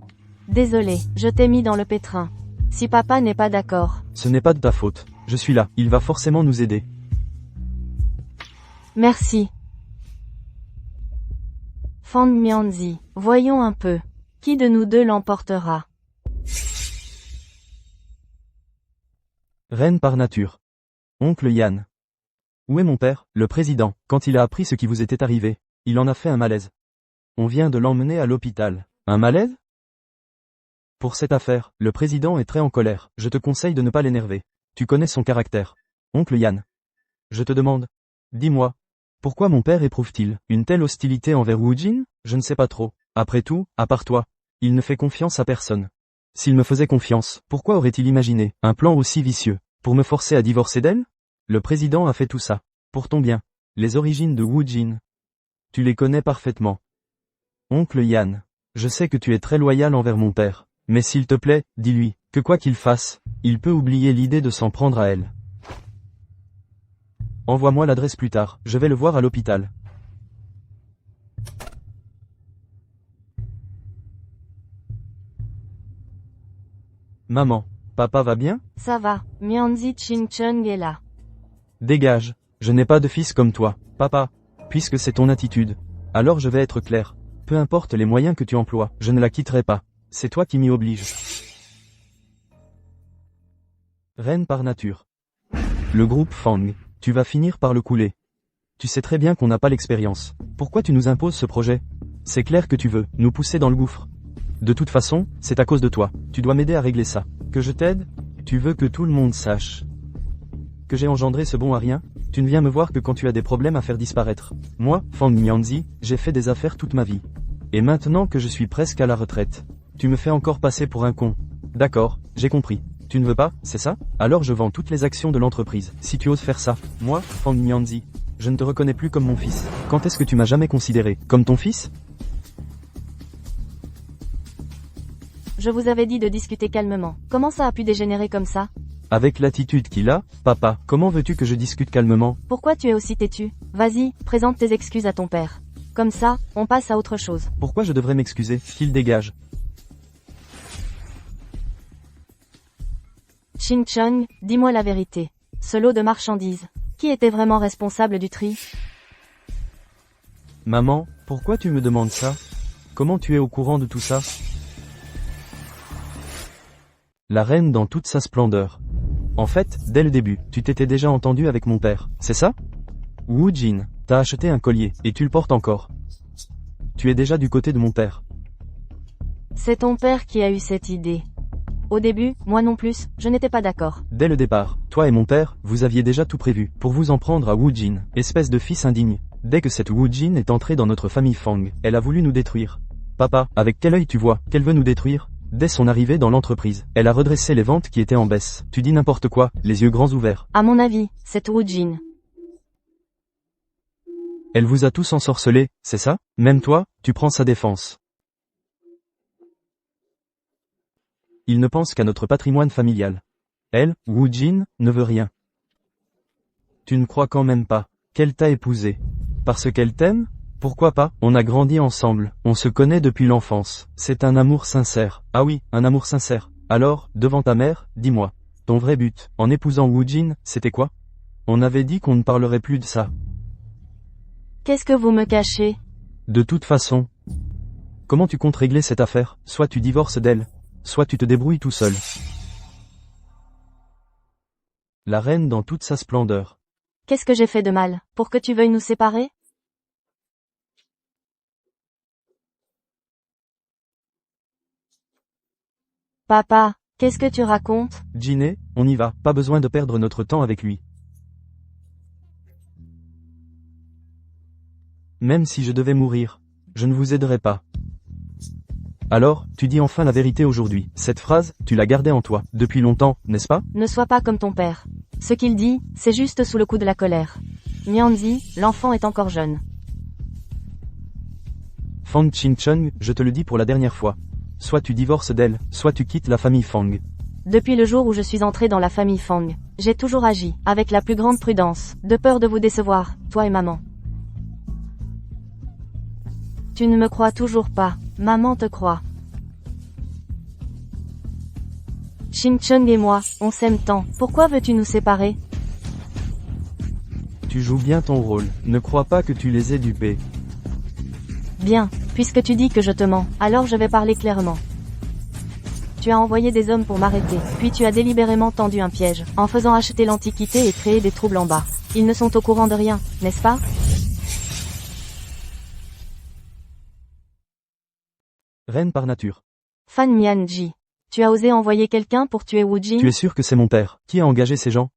Désolé, je t'ai mis dans le pétrin. Si papa n'est pas d'accord. Ce n'est pas de ta faute. Je suis là, il va forcément nous aider. Merci. Fang Mianzi, voyons un peu. Qui de nous deux l'emportera? Reine par nature. Oncle Yann. Où est mon père, le président? Quand il a appris ce qui vous était arrivé, il en a fait un malaise. On vient de l'emmener à l'hôpital. Un malaise? Pour cette affaire, le président est très en colère. Je te conseille de ne pas l'énerver. Tu connais son caractère. Oncle Yann. Je te demande. Dis-moi. Pourquoi mon père éprouve-t-il une telle hostilité envers Wu Jin? Je ne sais pas trop. Après tout, à part toi, il ne fait confiance à personne. S'il me faisait confiance, pourquoi aurait-il imaginé un plan aussi vicieux pour me forcer à divorcer d'elle? Le président a fait tout ça. Pour ton bien. Les origines de Wu Jin. Tu les connais parfaitement. Oncle Yann. Je sais que tu es très loyal envers mon père. Mais s'il te plaît, dis-lui que quoi qu'il fasse, il peut oublier l'idée de s'en prendre à elle. Envoie-moi l'adresse plus tard, je vais le voir à l'hôpital. Maman, papa va bien? Ça va, Mianzi Ching Chung est là. Dégage, je n'ai pas de fils comme toi, papa. Puisque c'est ton attitude, alors je vais être clair. Peu importe les moyens que tu emploies, je ne la quitterai pas. C'est toi qui m'y oblige. Reine par nature. Le groupe Fang. Tu vas finir par le couler. Tu sais très bien qu'on n'a pas l'expérience. Pourquoi tu nous imposes ce projet? C'est clair que tu veux nous pousser dans le gouffre. De toute façon, c'est à cause de toi. Tu dois m'aider à régler ça. Que je t'aide? Tu veux que tout le monde sache que j'ai engendré ce bon à rien? Tu ne viens me voir que quand tu as des problèmes à faire disparaître. Moi, Fang Mianzi, j'ai fait des affaires toute ma vie. Et maintenant que je suis presque à la retraite, tu me fais encore passer pour un con. D'accord, j'ai compris. Tu ne veux pas, c'est ça? Alors je vends toutes les actions de l'entreprise. Si tu oses faire ça, moi, Fang Mianzi, je ne te reconnais plus comme mon fils. Quand est-ce que tu m'as jamais considéré comme ton fils? Je vous avais dit de discuter calmement. Comment ça a pu dégénérer comme ça? Avec l'attitude qu'il a, papa, comment veux-tu que je discute calmement? Pourquoi tu es aussi têtu? Vas-y, présente tes excuses à ton père. Comme ça, on passe à autre chose. Pourquoi je devrais m'excuser? Qu'il dégage. Ching Chung, dis-moi la vérité. Ce lot de marchandises. Qui était vraiment responsable du tri? Maman, pourquoi tu me demandes ça? Comment tu es au courant de tout ça? La reine dans toute sa splendeur. En fait, dès le début, tu t'étais déjà entendu avec mon père, c'est ça? Wu Jin, t'as acheté un collier, et tu le portes encore. Tu es déjà du côté de mon père. C'est ton père qui a eu cette idée. Au début, moi non plus, je n'étais pas d'accord. Dès le départ, toi et mon père, vous aviez déjà tout prévu, pour vous en prendre à Wu Jin, espèce de fils indigne. Dès que cette Wu Jin est entrée dans notre famille Fang, elle a voulu nous détruire. Papa, avec quel œil tu vois, qu'elle veut nous détruire? Dès son arrivée dans l'entreprise, elle a redressé les ventes qui étaient en baisse. Tu dis n'importe quoi, les yeux grands ouverts. À mon avis, c'est Wu Jin. Elle vous a tous ensorcelés, c'est ça? Même toi, tu prends sa défense. Il ne pense qu'à notre patrimoine familial. Elle, Wu Jin, ne veut rien. Tu ne crois quand même pas qu'elle t'a épousé parce qu'elle t'aime? Pourquoi pas? On a grandi ensemble, on se connaît depuis l'enfance. C'est un amour sincère. Ah oui, un amour sincère. Alors, devant ta mère, dis-moi, ton vrai but, en épousant Wu Jin, c'était quoi? On avait dit qu'on ne parlerait plus de ça. Qu'est-ce que vous me cachez? De toute façon, comment tu comptes régler cette affaire? Soit tu divorces d'elle, soit tu te débrouilles tout seul. La reine dans toute sa splendeur. Qu'est-ce que j'ai fait de mal, pour que tu veuilles nous séparer? Papa, qu'est-ce que tu racontes? Jiné, on y va, pas besoin de perdre notre temps avec lui. Même si je devais mourir, je ne vous aiderai pas. Alors, tu dis enfin la vérité aujourd'hui. Cette phrase, tu l'as gardée en toi, depuis longtemps, n'est-ce pas? Ne sois pas comme ton père. Ce qu'il dit, c'est juste sous le coup de la colère. Mianzi, l'enfant est encore jeune. Fang Qingcheng, je te le dis pour la dernière fois. Soit tu divorces d'elle, soit tu quittes la famille Fang. Depuis le jour où je suis entré dans la famille Fang, j'ai toujours agi, avec la plus grande prudence, de peur de vous décevoir, toi et maman. Tu ne me crois toujours pas, maman te croit. Qingcheng et moi, on s'aime tant, pourquoi veux-tu nous séparer? Tu joues bien ton rôle, ne crois pas que tu les aies dupés. Bien, puisque tu dis que je te mens, alors je vais parler clairement. Tu as envoyé des hommes pour m'arrêter, puis tu as délibérément tendu un piège, en faisant acheter l'Antiquité et créer des troubles en bas. Ils ne sont au courant de rien, n'est-ce pas? Reine par nature. Fan Mianji. Tu as osé envoyer quelqu'un pour tuer Wu Jin? Tu es sûr que c'est mon père? Qui a engagé ces gens?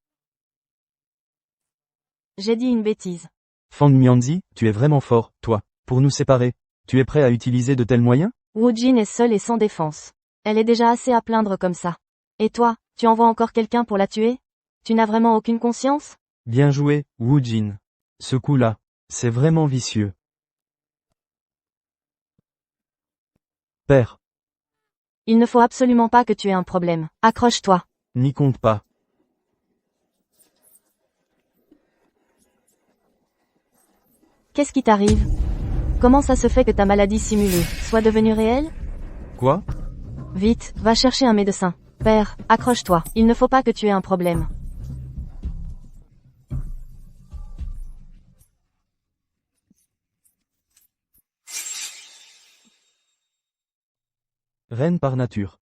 J'ai dit une bêtise. Fang Mianzi, tu es vraiment fort, toi. Pour nous séparer, tu es prêt à utiliser de tels moyens? Wu Jin est seule et sans défense. Elle est déjà assez à plaindre comme ça. Et toi, tu envoies encore quelqu'un pour la tuer? Tu n'as vraiment aucune conscience? Bien joué, Wu Jin. Ce coup-là, c'est vraiment vicieux. Père. Il ne faut absolument pas que tu aies un problème. Accroche-toi. N'y compte pas. Qu'est-ce qui t'arrive? Comment ça se fait que ta maladie simulée soit devenue réelle? Quoi? Vite, va chercher un médecin. Père, accroche-toi. Il ne faut pas que tu aies un problème. Reine par nature.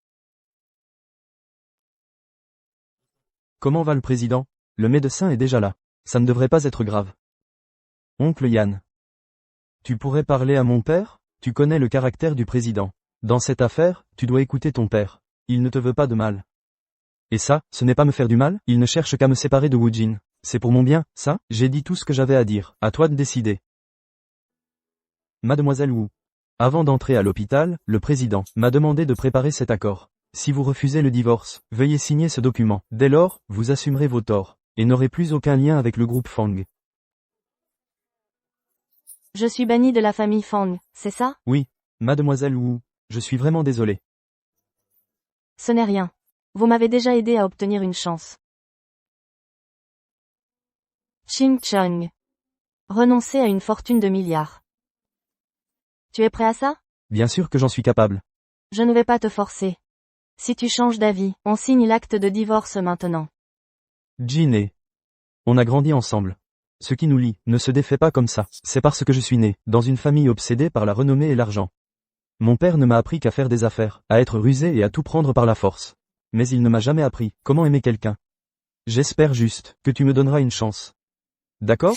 Comment va le président? Le médecin est déjà là. Ça ne devrait pas être grave. Oncle Yann. Tu pourrais parler à mon père? Tu connais le caractère du président. Dans cette affaire, tu dois écouter ton père. Il ne te veut pas de mal. Et ça, ce n'est pas me faire du mal? Il ne cherche qu'à me séparer de Wu Jin. C'est pour mon bien, ça? J'ai dit tout ce que j'avais à dire, à toi de décider. Mademoiselle Wu. Avant d'entrer à l'hôpital, le président m'a demandé de préparer cet accord. Si vous refusez le divorce, veuillez signer ce document. Dès lors, vous assumerez vos torts, et n'aurez plus aucun lien avec le groupe Fang. Je suis banni de la famille Fang, c'est ça? Oui, mademoiselle Wu, je suis vraiment désolé. Ce n'est rien. Vous m'avez déjà aidé à obtenir une chance. Ching Chung. Renoncer à une fortune de milliards. Tu es prêt à ça? Bien sûr que j'en suis capable. Je ne vais pas te forcer. Si tu changes d'avis, on signe l'acte de divorce maintenant. Jin. On a grandi ensemble. Ce qui nous lie ne se défait pas comme ça. C'est parce que je suis né dans une famille obsédée par la renommée et l'argent. Mon père ne m'a appris qu'à faire des affaires, à être rusé et à tout prendre par la force. Mais il ne m'a jamais appris comment aimer quelqu'un. J'espère juste que tu me donneras une chance. D'accord?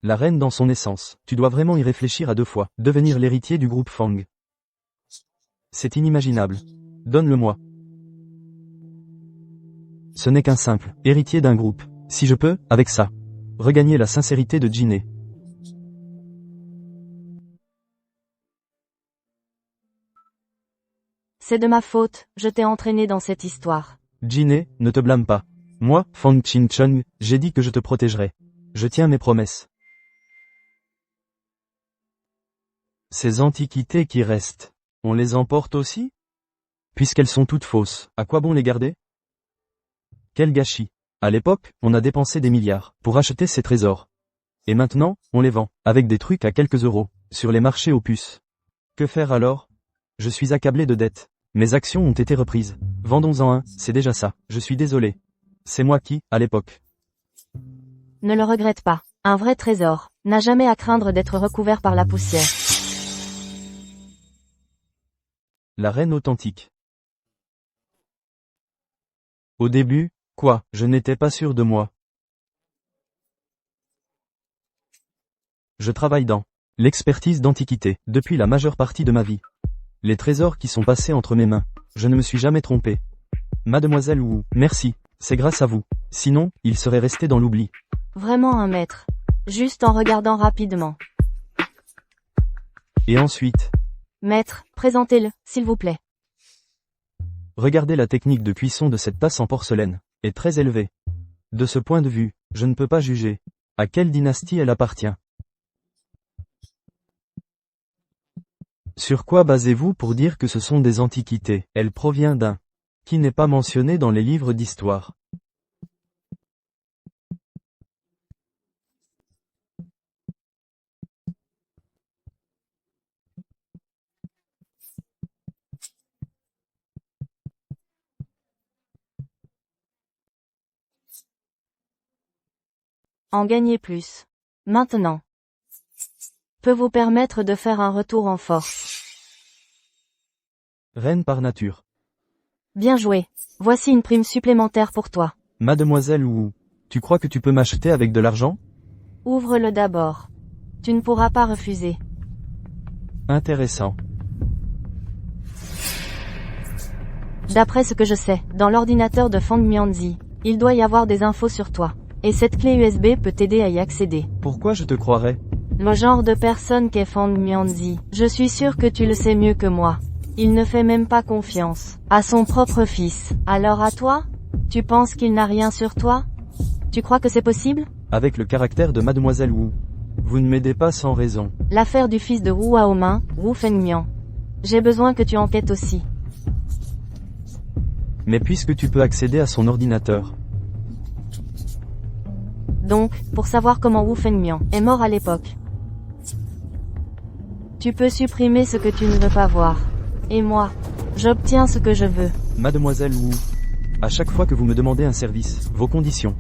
La reine dans son essence, tu dois vraiment y réfléchir à 2 fois, devenir l'héritier du groupe Fang. C'est inimaginable. Donne-le-moi. Ce n'est qu'un simple héritier d'un groupe. Si je peux, avec ça, regagner la sincérité de Jin. C'est de ma faute, je t'ai entraîné dans cette histoire. Jin, ne te blâme pas. Moi, Fang Ching Chung, j'ai dit que je te protégerai. Je tiens mes promesses. Ces antiquités qui restent, on les emporte aussi? Puisqu'elles sont toutes fausses, à quoi bon les garder? Quel gâchis. À l'époque, on a dépensé des milliards pour acheter ces trésors. Et maintenant, on les vend, avec des trucs à quelques euros, sur les marchés aux puces. Que faire alors? Je suis accablé de dettes. Mes actions ont été reprises. Vendons-en un, c'est déjà ça. Je suis désolé. C'est moi qui, à l'époque. Ne le regrette pas. Un vrai trésor n'a jamais à craindre d'être recouvert par la poussière. La reine authentique. Au début, quoi, je n'étais pas sûr de moi. Je travaille dans l'expertise d'antiquité depuis la majeure partie de ma vie. Les trésors qui sont passés entre mes mains, je ne me suis jamais trompé. Mademoiselle Wu, merci, c'est grâce à vous. Sinon, il serait resté dans l'oubli. Vraiment un maître. Juste en regardant rapidement. Et ensuite, Maître, présentez-le, s'il vous plaît. regardez la technique de cuisson de cette tasse en porcelaine, est très élevée. De ce point de vue, je ne peux pas juger à quelle dynastie elle appartient. Sur quoi basez-vous pour dire que ce sont des antiquités? Elle provient d'un qui n'est pas mentionné dans les livres d'histoire. En gagner plus. Maintenant. Peut vous permettre de faire un retour en force. Reine par nature. Bien joué. Voici une prime supplémentaire pour toi. Mademoiselle Wu, tu crois que tu peux m'acheter avec de l'argent? Ouvre-le d'abord. Tu ne pourras pas refuser. Intéressant. D'après ce que je sais, dans l'ordinateur de Fang Mianzi, il doit y avoir des infos sur toi. Et cette clé USB peut t'aider à y accéder. Pourquoi je te croirais? Le genre de personne qu'est Fang Mianzi, je suis sûr que tu le sais mieux que moi. Il ne fait même pas confiance à son propre fils. Alors à toi? Tu penses qu'il n'a rien sur toi? Tu crois que c'est possible? Avec le caractère de Mademoiselle Wu, vous ne m'aidez pas sans raison. L'affaire du fils de Wu Haomin, Wu Fengmian. J'ai besoin que tu enquêtes aussi. Mais puisque tu peux accéder à son ordinateur. Donc, pour savoir comment Wu Fengmian est mort à l'époque. Tu peux supprimer ce que tu ne veux pas voir. Et moi, j'obtiens ce que je veux. Mademoiselle Wu, à chaque fois que vous me demandez un service, vos conditions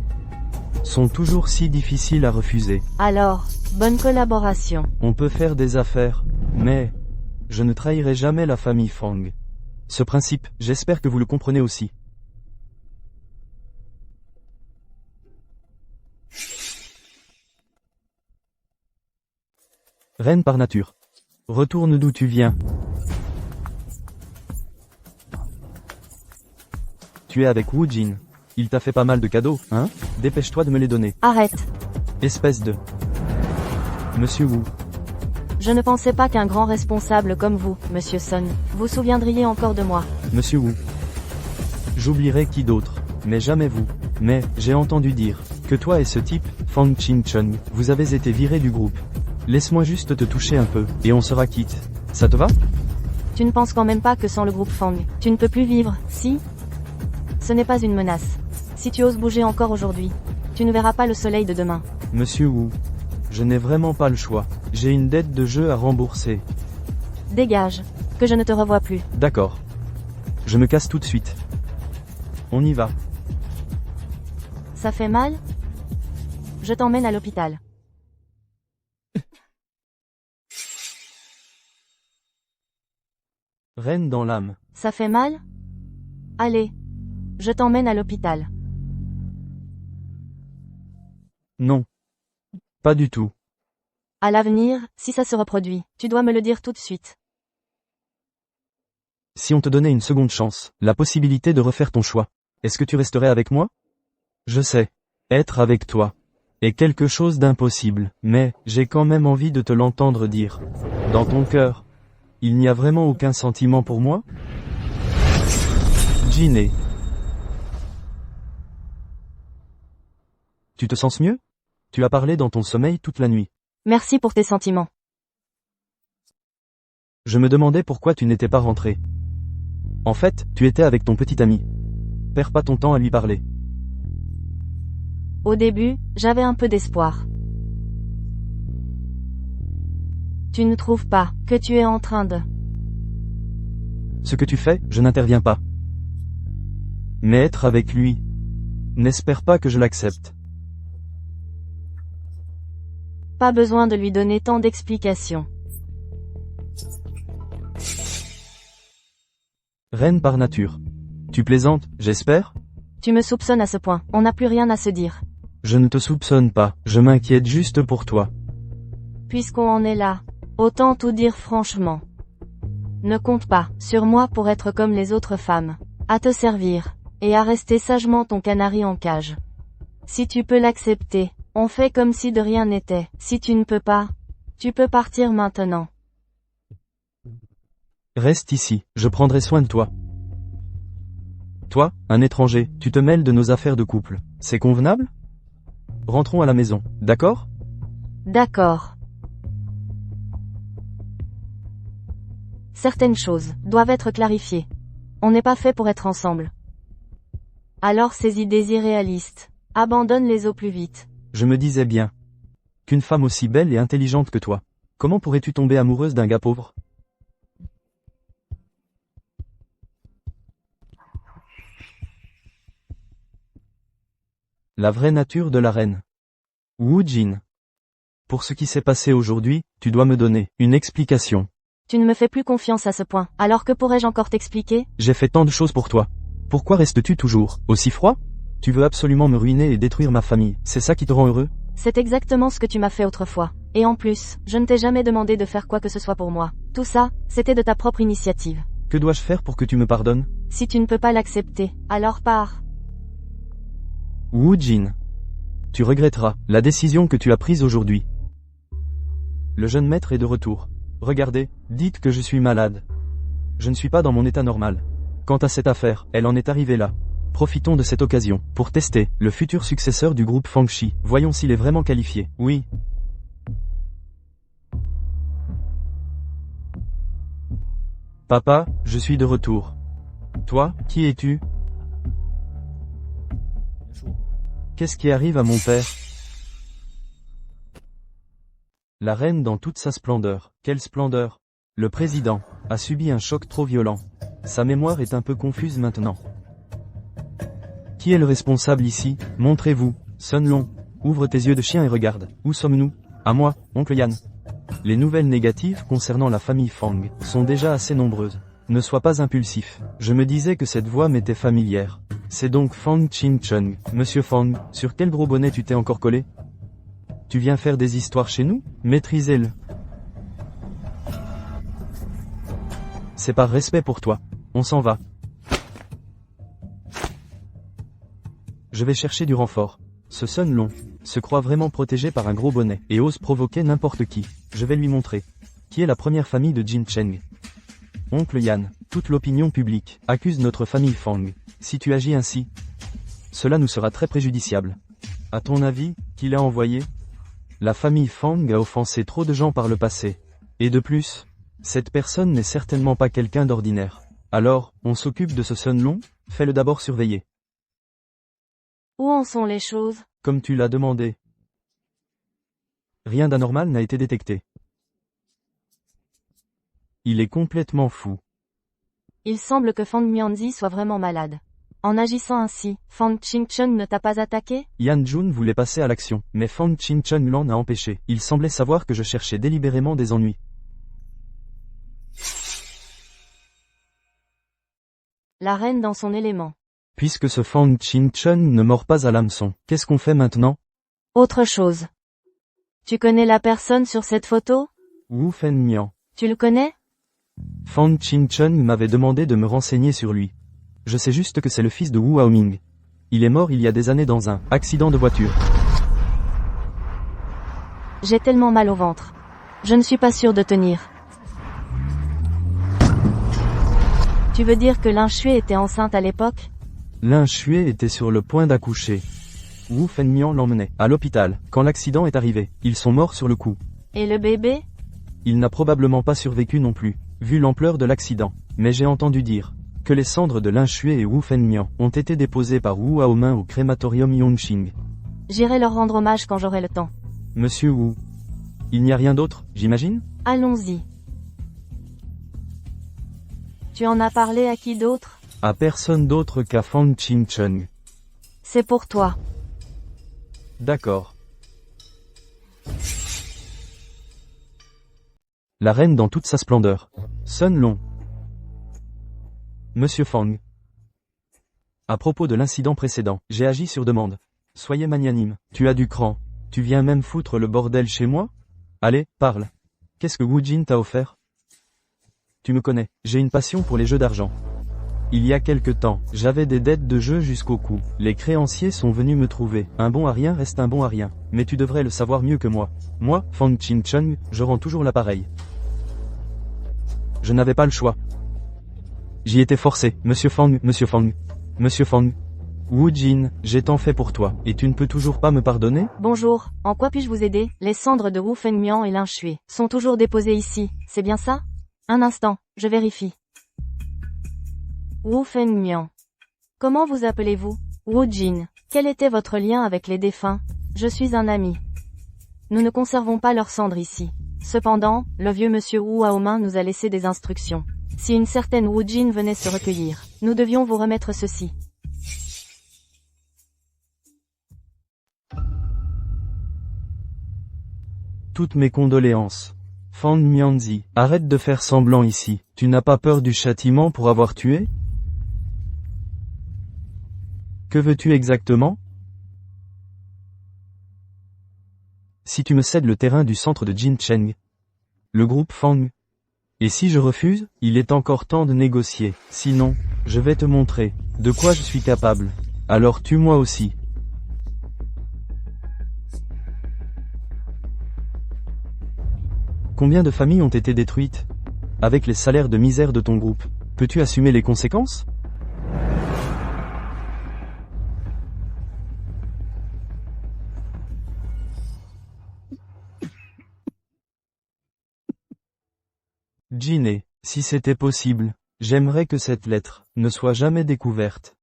sont toujours si difficiles à refuser. Alors, bonne collaboration. On peut faire des affaires, mais je ne trahirai jamais la famille Fang. Ce principe, j'espère que vous le comprenez aussi. Reine par nature. Retourne d'où tu viens. Tu es avec Wu Jin. Il t'a fait pas mal de cadeaux, hein? Dépêche-toi de me les donner. Arrête. Espèce de... Monsieur Wu. Je ne pensais pas qu'un grand responsable comme vous, Monsieur Son, vous souviendriez encore de moi. Monsieur Wu. J'oublierai qui d'autre, mais jamais vous. Mais, j'ai entendu dire, que toi et ce type, Fang Qingcheng, vous avez été virés du groupe. Laisse-moi juste te toucher un peu, et on sera quitte. Ça te va? Tu ne penses quand même pas que sans le groupe Fang, tu ne peux plus vivre, si? Ce n'est pas une menace. Si tu oses bouger encore aujourd'hui, tu ne verras pas le soleil de demain. Monsieur Wu. Je n'ai vraiment pas le choix. J'ai une dette de jeu à rembourser. Dégage. Que je ne te revoie plus. D'accord. Je me casse tout de suite. On y va. Ça fait mal? Je t'emmène à l'hôpital. Reine dans l'âme. Ça fait mal? Allez. Je t'emmène à l'hôpital. Non. Pas du tout. À l'avenir, si ça se reproduit, tu dois me le dire tout de suite. Si on te donnait une seconde chance, la possibilité de refaire ton choix, est-ce que tu resterais avec moi? Je sais. Être avec toi est quelque chose d'impossible, mais j'ai quand même envie de te l'entendre dire. Dans ton cœur, il n'y a vraiment aucun sentiment pour moi? Jiné. Tu te sens mieux? Tu as parlé dans ton sommeil toute la nuit. Merci pour tes sentiments. Je me demandais pourquoi tu n'étais pas rentré. En fait, tu étais avec ton petit ami. Perds pas ton temps à lui parler. Au début, j'avais un peu d'espoir. Tu ne trouves pas que tu es en train de... Ce que tu fais, je n'interviens pas. Mais être avec lui, n'espère pas que je l'accepte. Pas besoin de lui donner tant d'explications. Reine par nature. Tu plaisantes, j'espère? Tu me soupçonnes à ce point, on n'a plus rien à se dire. Je ne te soupçonne pas, je m'inquiète juste pour toi. Puisqu'on en est là, autant tout dire franchement. Ne compte pas sur moi pour être comme les autres femmes, à te servir, et à rester sagement ton canari en cage. Si tu peux l'accepter, on fait comme si de rien n'était. Si tu ne peux pas, tu peux partir maintenant. Reste ici, je prendrai soin de toi. Toi, un étranger, tu te mêles de nos affaires de couple. C'est convenable? Rentrons à la maison, d'accord? D'accord. Certaines choses doivent être clarifiées. On n'est pas fait pour être ensemble. Alors ces idées irréalistes, abandonne-les au plus vite. Je me disais bien. Qu'une femme aussi belle et intelligente que toi, comment pourrais-tu tomber amoureuse d'un gars pauvre? La vraie nature de la reine. Wu Jin. Pour ce qui s'est passé aujourd'hui, tu dois me donner une explication. Tu ne me fais plus confiance à ce point, alors que pourrais-je encore t'expliquer? J'ai fait tant de choses pour toi. Pourquoi restes-tu toujours aussi froid? Tu veux absolument me ruiner et détruire ma famille, c'est ça qui te rend heureux? C'est exactement ce que tu m'as fait autrefois. Et en plus, je ne t'ai jamais demandé de faire quoi que ce soit pour moi. Tout ça, c'était de ta propre initiative. Que dois-je faire pour que tu me pardonnes? Si tu ne peux pas l'accepter, alors pars. Wu Jin. Tu regretteras la décision que tu as prise aujourd'hui. Le jeune maître est de retour. Regardez, dites que je suis malade. Je ne suis pas dans mon état normal. Quant à cette affaire, elle en est arrivée là. Profitons de cette occasion pour tester le futur successeur du groupe Fangxi. Voyons s'il est vraiment qualifié. Oui. Papa, je suis de retour. Toi, qui es-tu? Qu'est-ce qui arrive à mon père? La reine dans toute sa splendeur. Quelle splendeur! Le président a subi un choc trop violent. Sa mémoire est un peu confuse maintenant. Qui est le responsable ici? Montrez-vous. Sun Long, ouvre tes yeux de chien et regarde. Où sommes-nous? À moi, oncle Yan. Les nouvelles négatives concernant la famille Fang sont déjà assez nombreuses. Ne sois pas impulsif. Je me disais que cette voix m'était familière. C'est donc Fang Qingcheng. Monsieur Fang, sur quel gros bonnet tu t'es encore collé? Tu viens faire des histoires chez nous? Maîtrisez-le. C'est par respect pour toi. On s'en va. Je vais chercher du renfort. Ce Sun Long se croit vraiment protégé par un gros bonnet et ose provoquer n'importe qui. Je vais lui montrer. Qui est la première famille de Jin Cheng? Oncle Yan, toute l'opinion publique accuse notre famille Fang. Si tu agis ainsi, cela nous sera très préjudiciable. À ton avis, qui l'a envoyé? La famille Fang a offensé trop de gens par le passé. Et de plus, cette personne n'est certainement pas quelqu'un d'ordinaire. Alors, on s'occupe de ce Sun Long? Fais-le d'abord surveiller. Où en sont les choses? Comme tu l'as demandé. Rien d'anormal n'a été détecté. Il est complètement fou. Il semble que Fang Mianzi soit vraiment malade. En agissant ainsi, Fang Qingcheng ne t'a pas attaqué? Yan Jun voulait passer à l'action, mais Fang Qingcheng l'en a empêché. Il semblait savoir que je cherchais délibérément des ennuis. La reine dans son élément. Puisque ce Fang Qingcheng ne mord pas à l'hameçon, qu'est-ce qu'on fait maintenant? Autre chose. Tu connais la personne sur cette photo? Wu Fengmian. Tu le connais? Fang Qingcheng m'avait demandé de me renseigner sur lui. Je sais juste que c'est le fils de Wu Haoming. Il est mort il y a des années dans un accident de voiture. J'ai tellement mal au ventre. Je ne suis pas sûre de tenir. Tu veux dire que Lin Shui était enceinte à l'époque? Lin Shui était sur le point d'accoucher. Wu Fengmian l'emmenait à l'hôpital quand l'accident est arrivé. Ils sont morts sur le coup. Et le bébé? Il n'a probablement pas survécu non plus, vu l'ampleur de l'accident. Mais j'ai entendu dire que les cendres de Lin Shui et Wu Fengmian ont été déposées par Wu Haoming au crématorium Yongqing. J'irai leur rendre hommage quand j'aurai le temps. Monsieur Wu. Il n'y a rien d'autre, j'imagine? Allons-y. Tu en as parlé à qui d'autre? À personne d'autre qu'à Fang Qingcheng. C'est pour toi. D'accord. La reine dans toute sa splendeur. Sun Long. Monsieur Fang. À propos de l'incident précédent, j'ai agi sur demande. Soyez magnanime. Tu as du cran. Tu viens même foutre le bordel chez moi? Allez, parle. Qu'est-ce que Wu Jin t'a offert? Tu me connais, j'ai une passion pour les jeux d'argent. Il y a quelque temps, j'avais des dettes de jeu jusqu'au cou. Les créanciers sont venus me trouver. Un bon à rien reste un bon à rien. Mais tu devrais le savoir mieux que moi. Moi, Fang Qingcheng, je rends toujours l'appareil. Je n'avais pas le choix. J'y étais forcé. Monsieur Fang, Monsieur Fang. Monsieur Fang. Wu Jin, j'ai tant fait pour toi, et tu ne peux toujours pas me pardonner? Bonjour, en quoi puis-je vous aider? Les cendres de Wu Fengmian et Lin Shui sont toujours déposées ici, c'est bien ça? Un instant, je vérifie. Wu Fengmian. Comment vous appelez-vous? Wu Jin. Quel était votre lien avec les défunts? Je suis un ami. Nous ne conservons pas leurs cendres ici. Cependant, le vieux monsieur Wu Haoming nous a laissé des instructions. Si une certaine Wu Jin venait se recueillir, nous devions vous remettre ceci. Toutes mes condoléances. Fang Mianzi, arrête de faire semblant ici. Tu n'as pas peur du châtiment pour avoir tué? Que veux-tu exactement? Si tu me cèdes le terrain du centre de Jincheng, le groupe Fang. Et si je refuse, il est encore temps de négocier. Sinon, je vais te montrer de quoi je suis capable. Alors tue-moi aussi. Combien de familles ont été détruites? Avec les salaires de misère de ton groupe, peux-tu assumer les conséquences? Jiné, si c'était possible, j'aimerais que cette lettre ne soit jamais découverte.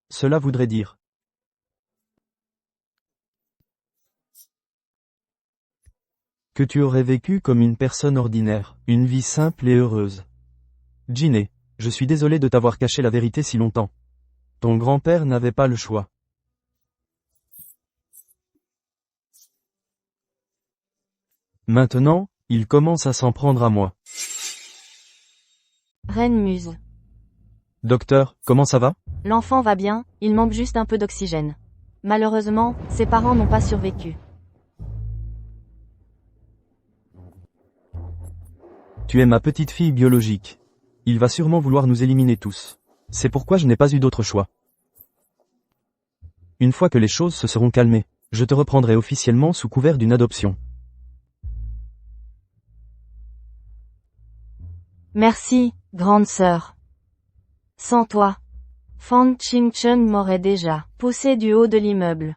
Cela voudrait dire que tu aurais vécu comme une personne ordinaire, une vie simple et heureuse. Jiné, je suis désolé de t'avoir caché la vérité si longtemps. Ton grand-père n'avait pas le choix. Maintenant, il commence à s'en prendre à moi. Reine Muse. Docteur, comment ça va? L'enfant va bien, il manque juste un peu d'oxygène. Malheureusement, ses parents n'ont pas survécu. Tu es ma petite fille biologique. Il va sûrement vouloir nous éliminer tous. C'est pourquoi je n'ai pas eu d'autre choix. Une fois que les choses se seront calmées, je te reprendrai officiellement sous couvert d'une adoption. Merci, grande sœur. Sans toi, Fang Qingcheng m'aurait déjà poussé du haut de l'immeuble.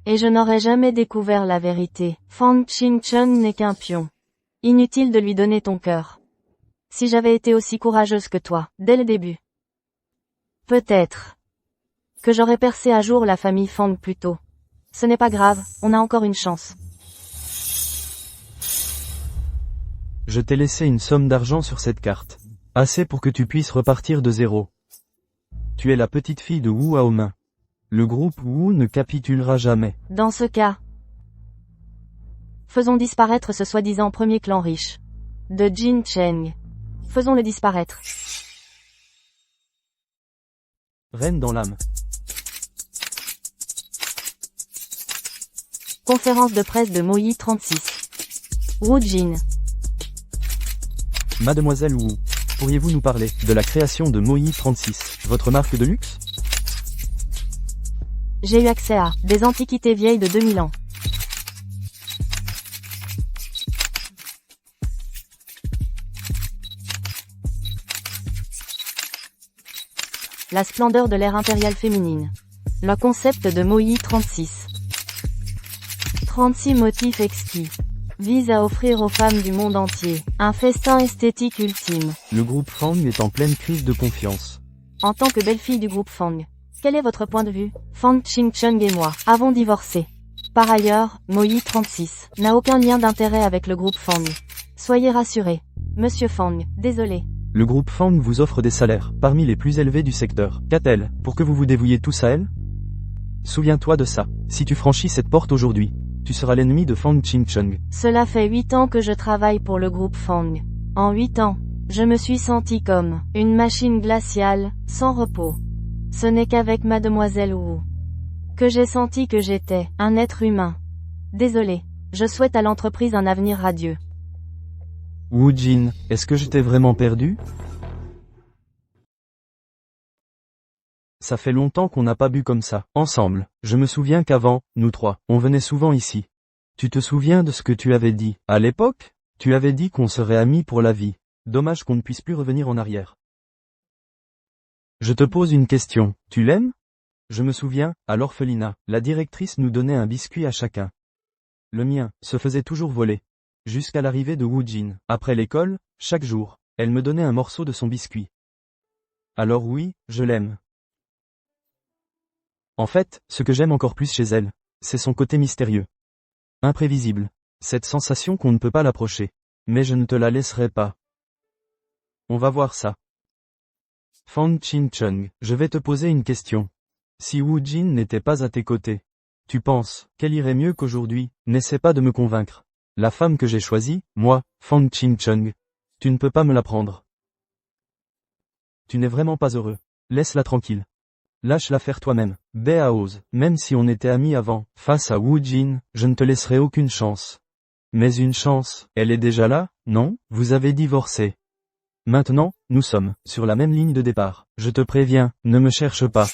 Et je n'aurais jamais découvert la vérité. Fang Qingcheng n'est qu'un pion. Inutile de lui donner ton cœur. Si j'avais été aussi courageuse que toi, dès le début. Peut-être que j'aurais percé à jour la famille Fang plus tôt. Ce n'est pas grave, on a encore une chance. Je t'ai laissé une somme d'argent sur cette carte. Assez pour que tu puisses repartir de zéro. Tu es la petite fille de Wu Haomin. Le groupe Wu ne capitulera jamais. Dans ce cas, faisons disparaître ce soi-disant premier clan riche. De Jin Cheng. Faisons-le disparaître. Reine dans l'âme. Conférence de presse de Moyi 36. Wu Jin. Mademoiselle Wu, pourriez-vous nous parler de la création de Moyi 36, votre marque de luxe? J'ai eu accès à des antiquités vieilles de 2000 ans. La splendeur de l'ère impériale féminine. Le concept de Moyi 36. 36 motifs exquis. Vise à offrir aux femmes du monde entier un festin esthétique ultime. Le groupe Fang est en pleine crise de confiance. En tant que belle-fille du groupe Fang, quel est votre point de vue? Fang Qingcheng et moi avons divorcé. Par ailleurs, Moyi 36 n'a aucun lien d'intérêt avec le groupe Fang. Soyez rassurés. Monsieur Fang, désolé. Le groupe Fang vous offre des salaires parmi les plus élevés du secteur. Qu'a-t-elle pour que vous vous dévouiez tous à elle? Souviens-toi de ça. Si tu franchis cette porte aujourd'hui, tu seras l'ennemi de Fang Qingcheng. Cela fait 8 ans que je travaille pour le groupe Fang. En 8 ans, je me suis senti comme une machine glaciale, sans repos. Ce n'est qu'avec Mademoiselle Wu que j'ai senti que j'étais un être humain. Désolé, je souhaite à l'entreprise un avenir radieux. Wu Jin, est-ce que je t'ai vraiment perdu? Ça fait longtemps qu'on n'a pas bu comme ça, ensemble. Je me souviens qu'avant, nous trois, on venait souvent ici. Tu te souviens de ce que tu avais dit? À l'époque, tu avais dit qu'on serait amis pour la vie. Dommage qu'on ne puisse plus revenir en arrière. Je te pose une question, tu l'aimes? Je me souviens, à l'orphelinat, la directrice nous donnait un biscuit à chacun. Le mien se faisait toujours voler. Jusqu'à l'arrivée de Wu Jin. Après l'école, chaque jour, elle me donnait un morceau de son biscuit. Alors oui, je l'aime. En fait, ce que j'aime encore plus chez elle, c'est son côté mystérieux. Imprévisible. Cette sensation qu'on ne peut pas l'approcher. Mais je ne te la laisserai pas. On va voir ça. Fang Qingcheng, je vais te poser une question. Si Wu Jin n'était pas à tes côtés, tu penses qu'elle irait mieux qu'aujourd'hui? N'essaie pas de me convaincre. La femme que j'ai choisie, moi, Fang Qingcheng, tu ne peux pas me la prendre. Tu n'es vraiment pas heureux. Laisse-la tranquille. Lâche-la faire toi-même. Béaose, même si on était amis avant, face à Wu Jin, je ne te laisserai aucune chance. Mais une chance, elle est déjà là, non? Vous avez divorcé. Maintenant, nous sommes sur la même ligne de départ. Je te préviens, ne me cherche pas.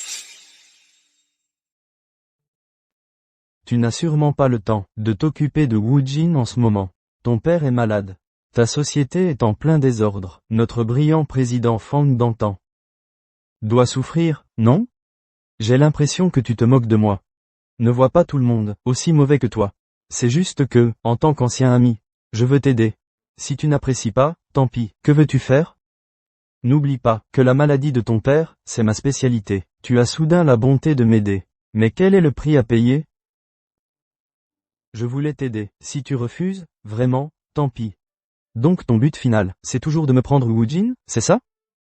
Tu n'as sûrement pas le temps de t'occuper de Wu Jin en ce moment. Ton père est malade. Ta société est en plein désordre. Notre brillant président Fang d'antan doit souffrir, non? J'ai l'impression que tu te moques de moi. Ne vois pas tout le monde aussi mauvais que toi. C'est juste que, en tant qu'ancien ami, je veux t'aider. Si tu n'apprécies pas, tant pis. Que veux-tu faire? N'oublie pas que la maladie de ton père, c'est ma spécialité. Tu as soudain la bonté de m'aider. Mais quel est le prix à payer? Je voulais t'aider. Si tu refuses, vraiment, tant pis. Donc ton but final, c'est toujours de me prendre Wu Jin, c'est ça?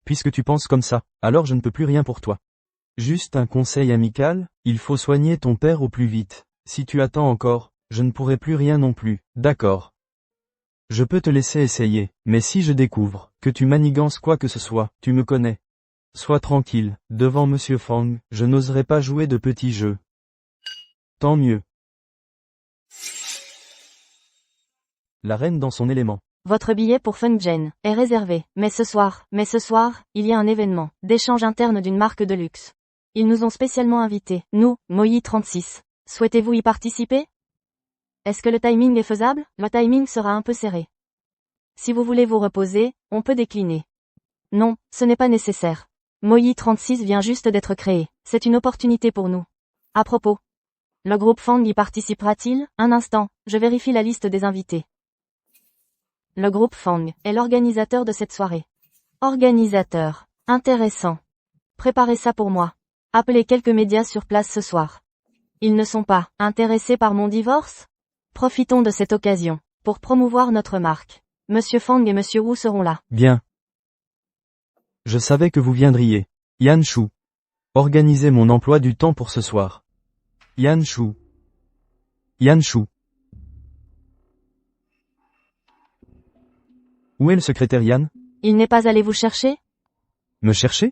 Puisque tu penses comme ça, alors je ne peux plus rien pour toi. Juste un conseil amical, il faut soigner ton père au plus vite. Si tu attends encore, je ne pourrai plus rien non plus, d'accord? Je peux te laisser essayer, mais si je découvre que tu manigances quoi que ce soit, tu me connais. Sois tranquille, devant Monsieur Fang, je n'oserais pas jouer de petits jeux. Tant mieux. La reine dans son élément. Votre billet pour Fenggen est réservé. Mais ce soir, il y a un événement d'échange interne d'une marque de luxe. Ils nous ont spécialement invités, nous, Moyi 36. Souhaitez-vous y participer? Est-ce que le timing est faisable? Le timing sera un peu serré. Si vous voulez vous reposer, on peut décliner. Non, ce n'est pas nécessaire. Moyi 36 vient juste d'être créé. C'est une opportunité pour nous. À propos. Le groupe Fang y participera-t-il? Un instant, je vérifie la liste des invités. Le groupe Fang est l'organisateur de cette soirée. Organisateur. Intéressant. Préparez ça pour moi. Appelez quelques médias sur place ce soir. Ils ne sont pas intéressés par mon divorce? Profitons de cette occasion pour promouvoir notre marque. Monsieur Fang et Monsieur Wu seront là. Bien. Je savais que vous viendriez. Yan Shu. Organisez mon emploi du temps pour ce soir. Yan Shu. Yan Shu. Où est le secrétaire Yan? Il n'est pas allé vous chercher? Me chercher?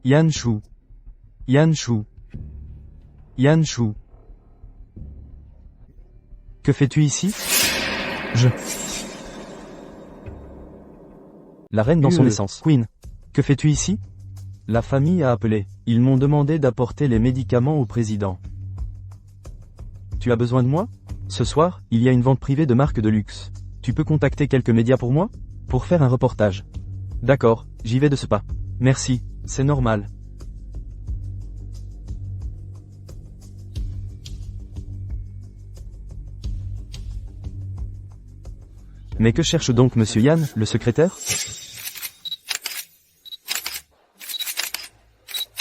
Yan Shu. Yan Shu. Yan Shu. Que fais-tu ici? La reine dans son essence. Queen. Que fais-tu ici? La famille a appelé. Ils m'ont demandé d'apporter les médicaments au président. Tu as besoin de moi? Ce soir, il y a une vente privée de marques de luxe. Tu peux contacter quelques médias pour moi? Pour faire un reportage. D'accord, j'y vais de ce pas. Merci, c'est normal. Mais que cherche donc Monsieur Yan, le secrétaire?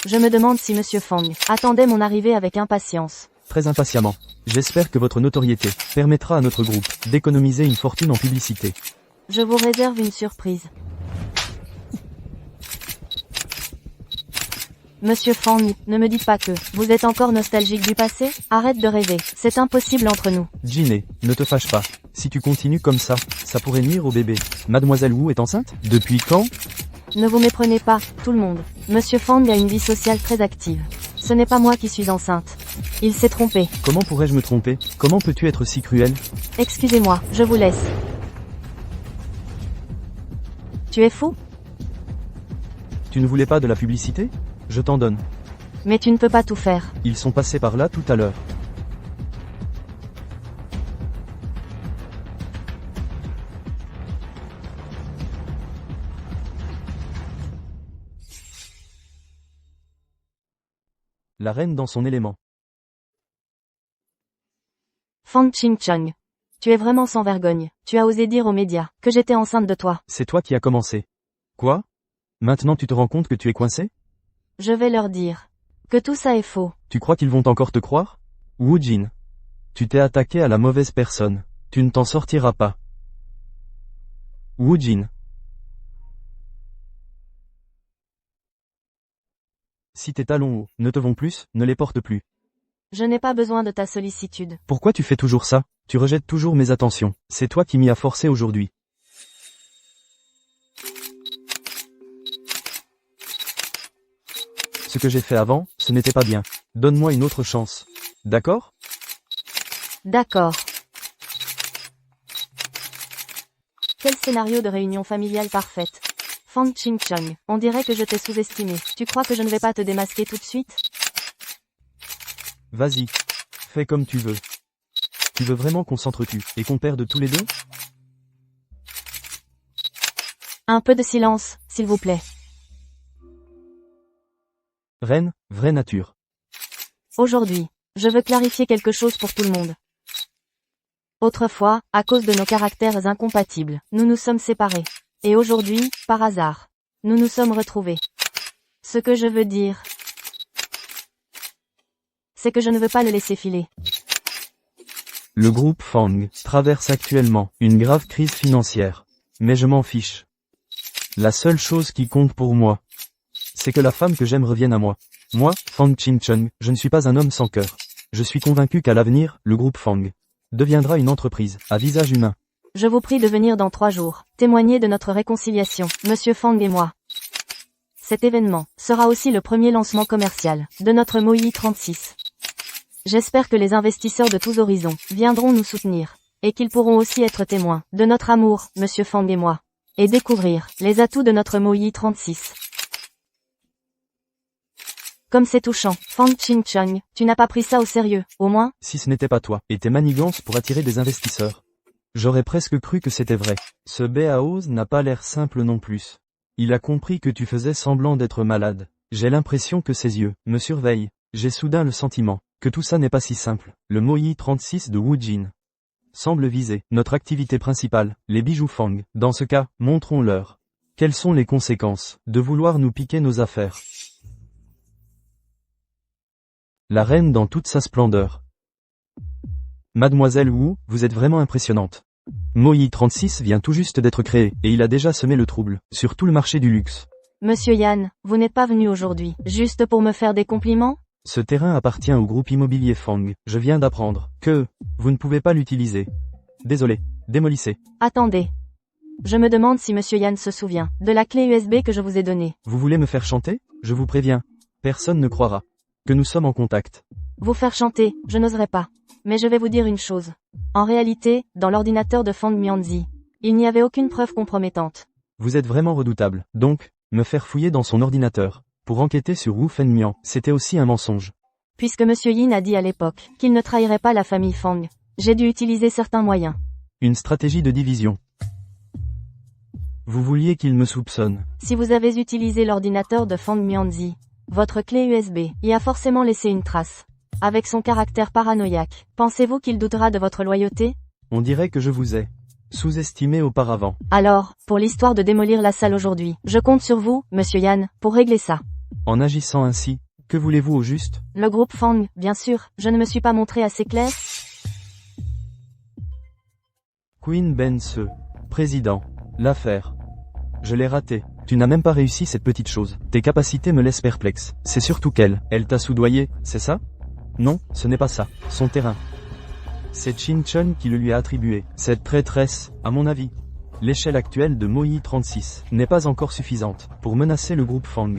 Je me demande si Monsieur Fang attendait mon arrivée avec impatience. Très impatiemment. J'espère que votre notoriété permettra à notre groupe d'économiser une fortune en publicité. Je vous réserve une surprise. Monsieur Fang, ne me dites pas que vous êtes encore nostalgique du passé? Arrête de rêver, c'est impossible entre nous. Ginny, ne te fâche pas. Si tu continues comme ça pourrait nuire au bébé. Mademoiselle Wu est enceinte? Depuis quand? Ne vous méprenez pas, tout le monde. Monsieur Fang a une vie sociale très active. Ce n'est pas moi qui suis enceinte. Il s'est trompé. Comment pourrais-je me tromper? Comment peux-tu être si cruel? Excusez-moi, je vous laisse. Tu es fou? Tu ne voulais pas de la publicité? Je t'en donne. Mais tu ne peux pas tout faire. Ils sont passés par là tout à l'heure. La reine dans son élément. Fang Qingcheng. Tu es vraiment sans vergogne. Tu as osé dire aux médias que j'étais enceinte de toi. C'est toi qui as commencé. Quoi? Maintenant tu te rends compte que tu es coincé? Je vais leur dire que tout ça est faux. Tu crois qu'ils vont encore te croire? Wu Jin. Tu t'es attaqué à la mauvaise personne. Tu ne t'en sortiras pas. Wu Jin. Si tes talons hauts ne te vont plus, ne les porte plus. Je n'ai pas besoin de ta sollicitude. Pourquoi tu fais toujours ça? Tu rejettes toujours mes attentions. C'est toi qui m'y as forcé aujourd'hui. Ce que j'ai fait avant, ce n'était pas bien. Donne-moi une autre chance. D'accord? D'accord. Quel scénario de réunion familiale parfaite. Fang Qingcheng, on dirait que je t'ai sous-estimé. Tu crois que je ne vais pas te démasquer tout de suite? Vas-y. Fais comme tu veux. Tu veux vraiment qu'on s'entretue et qu'on perde tous les deux? Un peu de silence, s'il vous plaît. Reine, vraie nature. Aujourd'hui, je veux clarifier quelque chose pour tout le monde. Autrefois, à cause de nos caractères incompatibles, nous nous sommes séparés. Et aujourd'hui, par hasard, nous nous sommes retrouvés. Ce que je veux dire, c'est que je ne veux pas le laisser filer. Le groupe Fang traverse actuellement une grave crise financière. Mais je m'en fiche. La seule chose qui compte pour moi, c'est que la femme que j'aime revienne à moi. Moi, Fang Qingcheng, je ne suis pas un homme sans cœur. Je suis convaincu qu'à l'avenir, le groupe Fang deviendra une entreprise à visage humain. Je vous prie de venir dans 3 jours, témoigner de notre réconciliation, Monsieur Fang et moi. Cet événement sera aussi le premier lancement commercial de notre Moyi 36. J'espère que les investisseurs de tous horizons viendront nous soutenir. Et qu'ils pourront aussi être témoins de notre amour, Monsieur Fang et moi. Et découvrir les atouts de notre Moyi 36. Comme c'est touchant, Fang Ching-chung, tu n'as pas pris ça au sérieux, au moins? Si ce n'était pas toi et tes manigances pour attirer des investisseurs. J'aurais presque cru que c'était vrai. Ce Beaoz n'a pas l'air simple non plus. Il a compris que tu faisais semblant d'être malade. J'ai l'impression que ses yeux me surveillent. J'ai soudain le sentiment que tout ça n'est pas si simple. Le Moyi 36 de Wu Jin semble viser notre activité principale, les bijoux Fang. Dans ce cas, montrons-leur. Quelles sont les conséquences de vouloir nous piquer nos affaires? La reine dans toute sa splendeur. Mademoiselle Wu, vous êtes vraiment impressionnante. Moyi 36 vient tout juste d'être créé, et il a déjà semé le trouble, sur tout le marché du luxe. Monsieur Yan, vous n'êtes pas venu aujourd'hui, juste pour me faire des compliments? Ce terrain appartient au groupe immobilier Fang. Je viens d'apprendre que vous ne pouvez pas l'utiliser. Désolé, démolissez. Attendez. Je me demande si Monsieur Yan se souvient de la clé USB que je vous ai donnée. Vous voulez me faire chanter? Je vous préviens. Personne ne croira que nous sommes en contact. Vous faire chanter, je n'oserais pas. Mais je vais vous dire une chose. En réalité, dans l'ordinateur de Fang Mianzi, il n'y avait aucune preuve compromettante. Vous êtes vraiment redoutable. Donc, me faire fouiller dans son ordinateur pour enquêter sur Wu Fengmian, c'était aussi un mensonge. Puisque Monsieur Yin a dit à l'époque qu'il ne trahirait pas la famille Fang, j'ai dû utiliser certains moyens. Une stratégie de division. Vous vouliez qu'il me soupçonne. Si vous avez utilisé l'ordinateur de Fang Mianzi, votre clé USB y a forcément laissé une trace. Avec son caractère paranoïaque, pensez-vous qu'il doutera de votre loyauté? On dirait que je vous ai sous-estimé auparavant. Alors, pour l'histoire de démolir la salle aujourd'hui, je compte sur vous, Monsieur Yan, pour régler ça. En agissant ainsi, que voulez-vous au juste? Le groupe Fang, bien sûr, je ne me suis pas montré assez clair? Queen Ben Se, président, l'affaire. Je l'ai raté. Tu n'as même pas réussi cette petite chose. Tes capacités me laissent perplexe. C'est surtout qu'elle t'a soudoyé, c'est ça? Non, ce n'est pas ça. Son terrain. C'est Ching-chung qui le lui a attribué. Cette traîtresse, à mon avis. L'échelle actuelle de Moyi 36 n'est pas encore suffisante pour menacer le groupe Fang.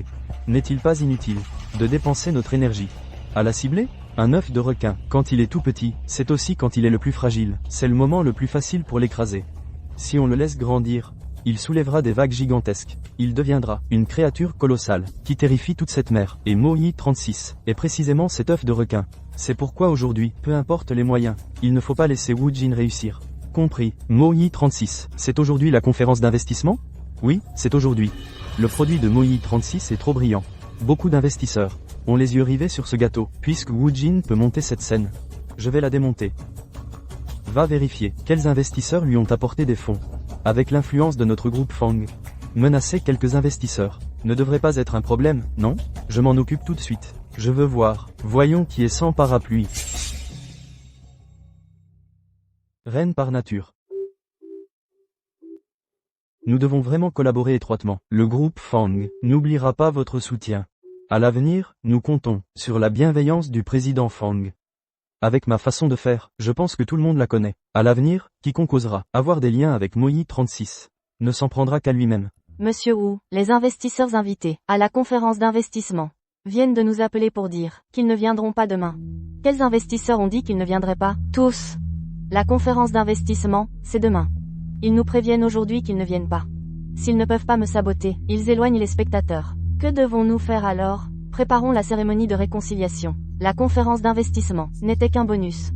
N'est-il pas inutile de dépenser notre énergie à la cibler? Un œuf de requin, quand il est tout petit, c'est aussi quand il est le plus fragile. C'est le moment le plus facile pour l'écraser. Si on le laisse grandir, il soulèvera des vagues gigantesques. Il deviendra une créature colossale qui terrifie toute cette mer. Et Moyi 36 est précisément cet œuf de requin. C'est pourquoi aujourd'hui, peu importe les moyens, il ne faut pas laisser Wu Jin réussir. Compris. Moyi 36, c'est aujourd'hui la conférence d'investissement? Oui, c'est aujourd'hui. Le produit de Moyi 36 est trop brillant. Beaucoup d'investisseurs ont les yeux rivés sur ce gâteau, puisque Wu Jin peut monter cette scène. Je vais la démonter. Va vérifier quels investisseurs lui ont apporté des fonds. Avec l'influence de notre groupe Fang, menacer quelques investisseurs ne devrait pas être un problème, non? Je m'en occupe tout de suite. Je veux voir. Voyons qui est sans parapluie. Reine par nature. Nous devons vraiment collaborer étroitement. Le groupe Fang n'oubliera pas votre soutien. À l'avenir, nous comptons sur la bienveillance du président Fang. Avec ma façon de faire, je pense que tout le monde la connaît. À l'avenir, quiconque osera avoir des liens avec Moyi 36 ne s'en prendra qu'à lui-même. Monsieur Wu, les investisseurs invités à la conférence d'investissement viennent de nous appeler pour dire qu'ils ne viendront pas demain. Quels investisseurs ont dit qu'ils ne viendraient pas? Tous. La conférence d'investissement, c'est demain. Ils nous préviennent aujourd'hui qu'ils ne viennent pas. S'ils ne peuvent pas me saboter, ils éloignent les spectateurs. Que devons-nous faire alors? Préparons la cérémonie de réconciliation. La conférence d'investissement n'était qu'un bonus.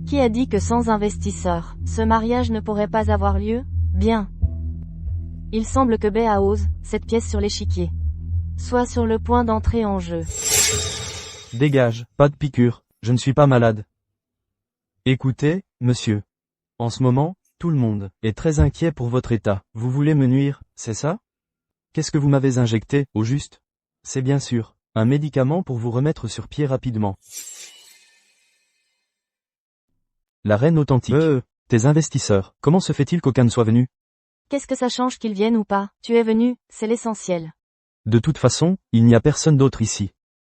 Qui a dit que sans investisseurs, ce mariage ne pourrait pas avoir lieu? Bien. Il semble que Beaoz, cette pièce sur l'échiquier, soit sur le point d'entrer en jeu. Dégage, pas de piqûre, je ne suis pas malade. Écoutez, monsieur. En ce moment, tout le monde est très inquiet pour votre état. Vous voulez me nuire, c'est ça? Qu'est-ce que vous m'avez injecté, au juste? C'est bien sûr un médicament pour vous remettre sur pied rapidement. La reine authentique. Tes investisseurs, comment se fait-il qu'aucun ne soit venu? Qu'est-ce que ça change qu'ils viennent ou pas? Tu es venu, c'est l'essentiel. De toute façon, il n'y a personne d'autre ici.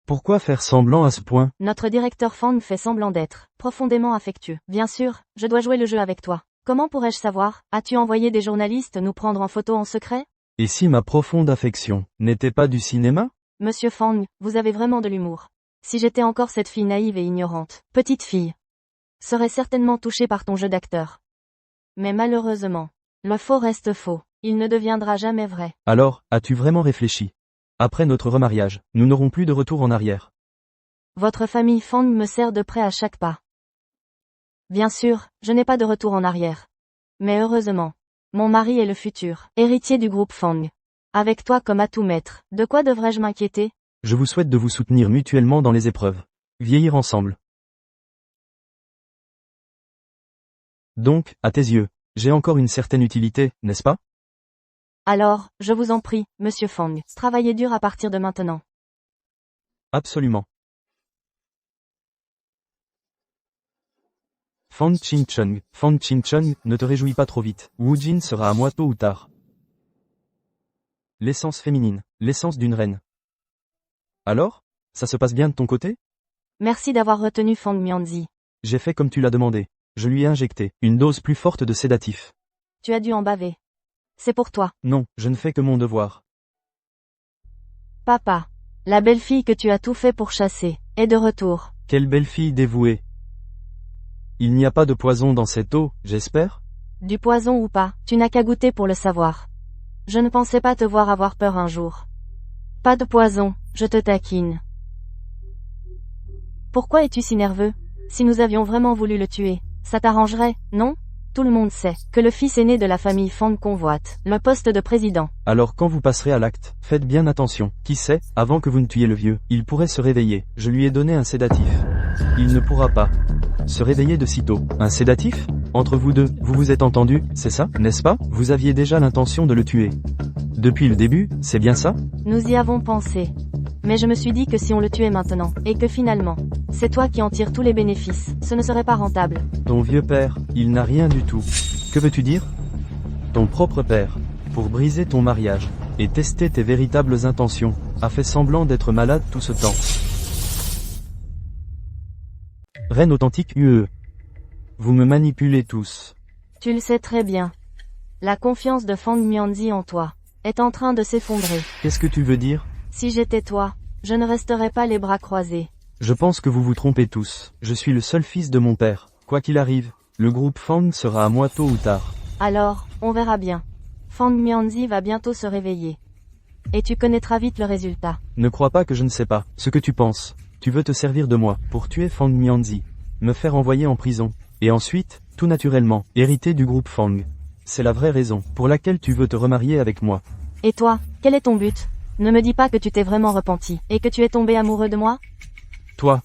Pourquoi faire semblant à ce point? Notre directeur Fang fait semblant d'être profondément affectueux. Bien sûr, je dois jouer le jeu avec toi. Comment pourrais-je savoir? As-tu envoyé des journalistes nous prendre en photo en secret? Et si ma profonde affection n'était pas du cinéma? Monsieur Fang, vous avez vraiment de l'humour. Si j'étais encore cette fille naïve et ignorante, petite fille, serait certainement touchée par ton jeu d'acteur. Mais malheureusement, le faux reste faux. Il ne deviendra jamais vrai. Alors, as-tu vraiment réfléchi? Après notre remariage, nous n'aurons plus de retour en arrière. Votre famille Fang me sert de près à chaque pas. Bien sûr, je n'ai pas de retour en arrière. Mais heureusement, mon mari est le futur héritier du groupe Fang. Avec toi comme atout maître, de quoi devrais-je m'inquiéter? Je vous souhaite de vous soutenir mutuellement dans les épreuves. Vieillir ensemble. Donc, à tes yeux, j'ai encore une certaine utilité, n'est-ce pas? Alors, je vous en prie, monsieur Fang, travaillez dur à partir de maintenant. Absolument. Fan Ching-chung, ne te réjouis pas trop vite. Wu Jin sera à moi tôt ou tard. L'essence féminine, l'essence d'une reine. Alors, ça se passe bien de ton côté? Merci d'avoir retenu Fang Mianzi. J'ai fait comme tu l'as demandé. Je lui ai injecté une dose plus forte de sédatif. Tu as dû en baver. C'est pour toi. Non, je ne fais que mon devoir. Papa, la belle fille que tu as tout fait pour chasser, est de retour. Quelle belle fille dévouée. Il n'y a pas de poison dans cette eau, j'espère? Du poison ou pas, tu n'as qu'à goûter pour le savoir. Je ne pensais pas te voir avoir peur un jour. Pas de poison, je te taquine. Pourquoi es-tu si nerveux? Si nous avions vraiment voulu le tuer, ça t'arrangerait, non? Tout le monde sait que le fils aîné de la famille Fang convoite le poste de président. Alors quand vous passerez à l'acte, faites bien attention. Qui sait, avant que vous ne tuiez le vieux, il pourrait se réveiller. Je lui ai donné un sédatif. Il ne pourra pas se réveiller de sitôt. Un sédatif? Entre vous deux, vous vous êtes entendus, c'est ça, n'est-ce pas? Vous aviez déjà l'intention de le tuer. Depuis le début, c'est bien ça? Nous y avons pensé. Mais je me suis dit que si on le tuait maintenant, et que finalement, c'est toi qui en tires tous les bénéfices, ce ne serait pas rentable. Ton vieux père, il n'a rien du tout. Que veux-tu dire? Ton propre père, pour briser ton mariage, et tester tes véritables intentions, a fait semblant d'être malade tout ce temps. Reine authentique UE. Vous me manipulez tous. Tu le sais très bien. La confiance de Fang Mianzi en toi est en train de s'effondrer. Qu'est-ce que tu veux dire? Si j'étais toi, je ne resterais pas les bras croisés. Je pense que vous vous trompez tous. Je suis le seul fils de mon père. Quoi qu'il arrive, le groupe Fang sera à moi tôt ou tard. Alors, on verra bien. Fang Mianzi va bientôt se réveiller. Et tu connaîtras vite le résultat. Ne crois pas que je ne sais pas ce que tu penses. Tu veux te servir de moi pour tuer Fang Mianzi, me faire envoyer en prison, et ensuite, tout naturellement, hériter du groupe Fang. C'est la vraie raison pour laquelle tu veux te remarier avec moi. Et toi, quel est ton but? Ne me dis pas que tu t'es vraiment repenti, et que tu es tombé amoureux de moi? Toi,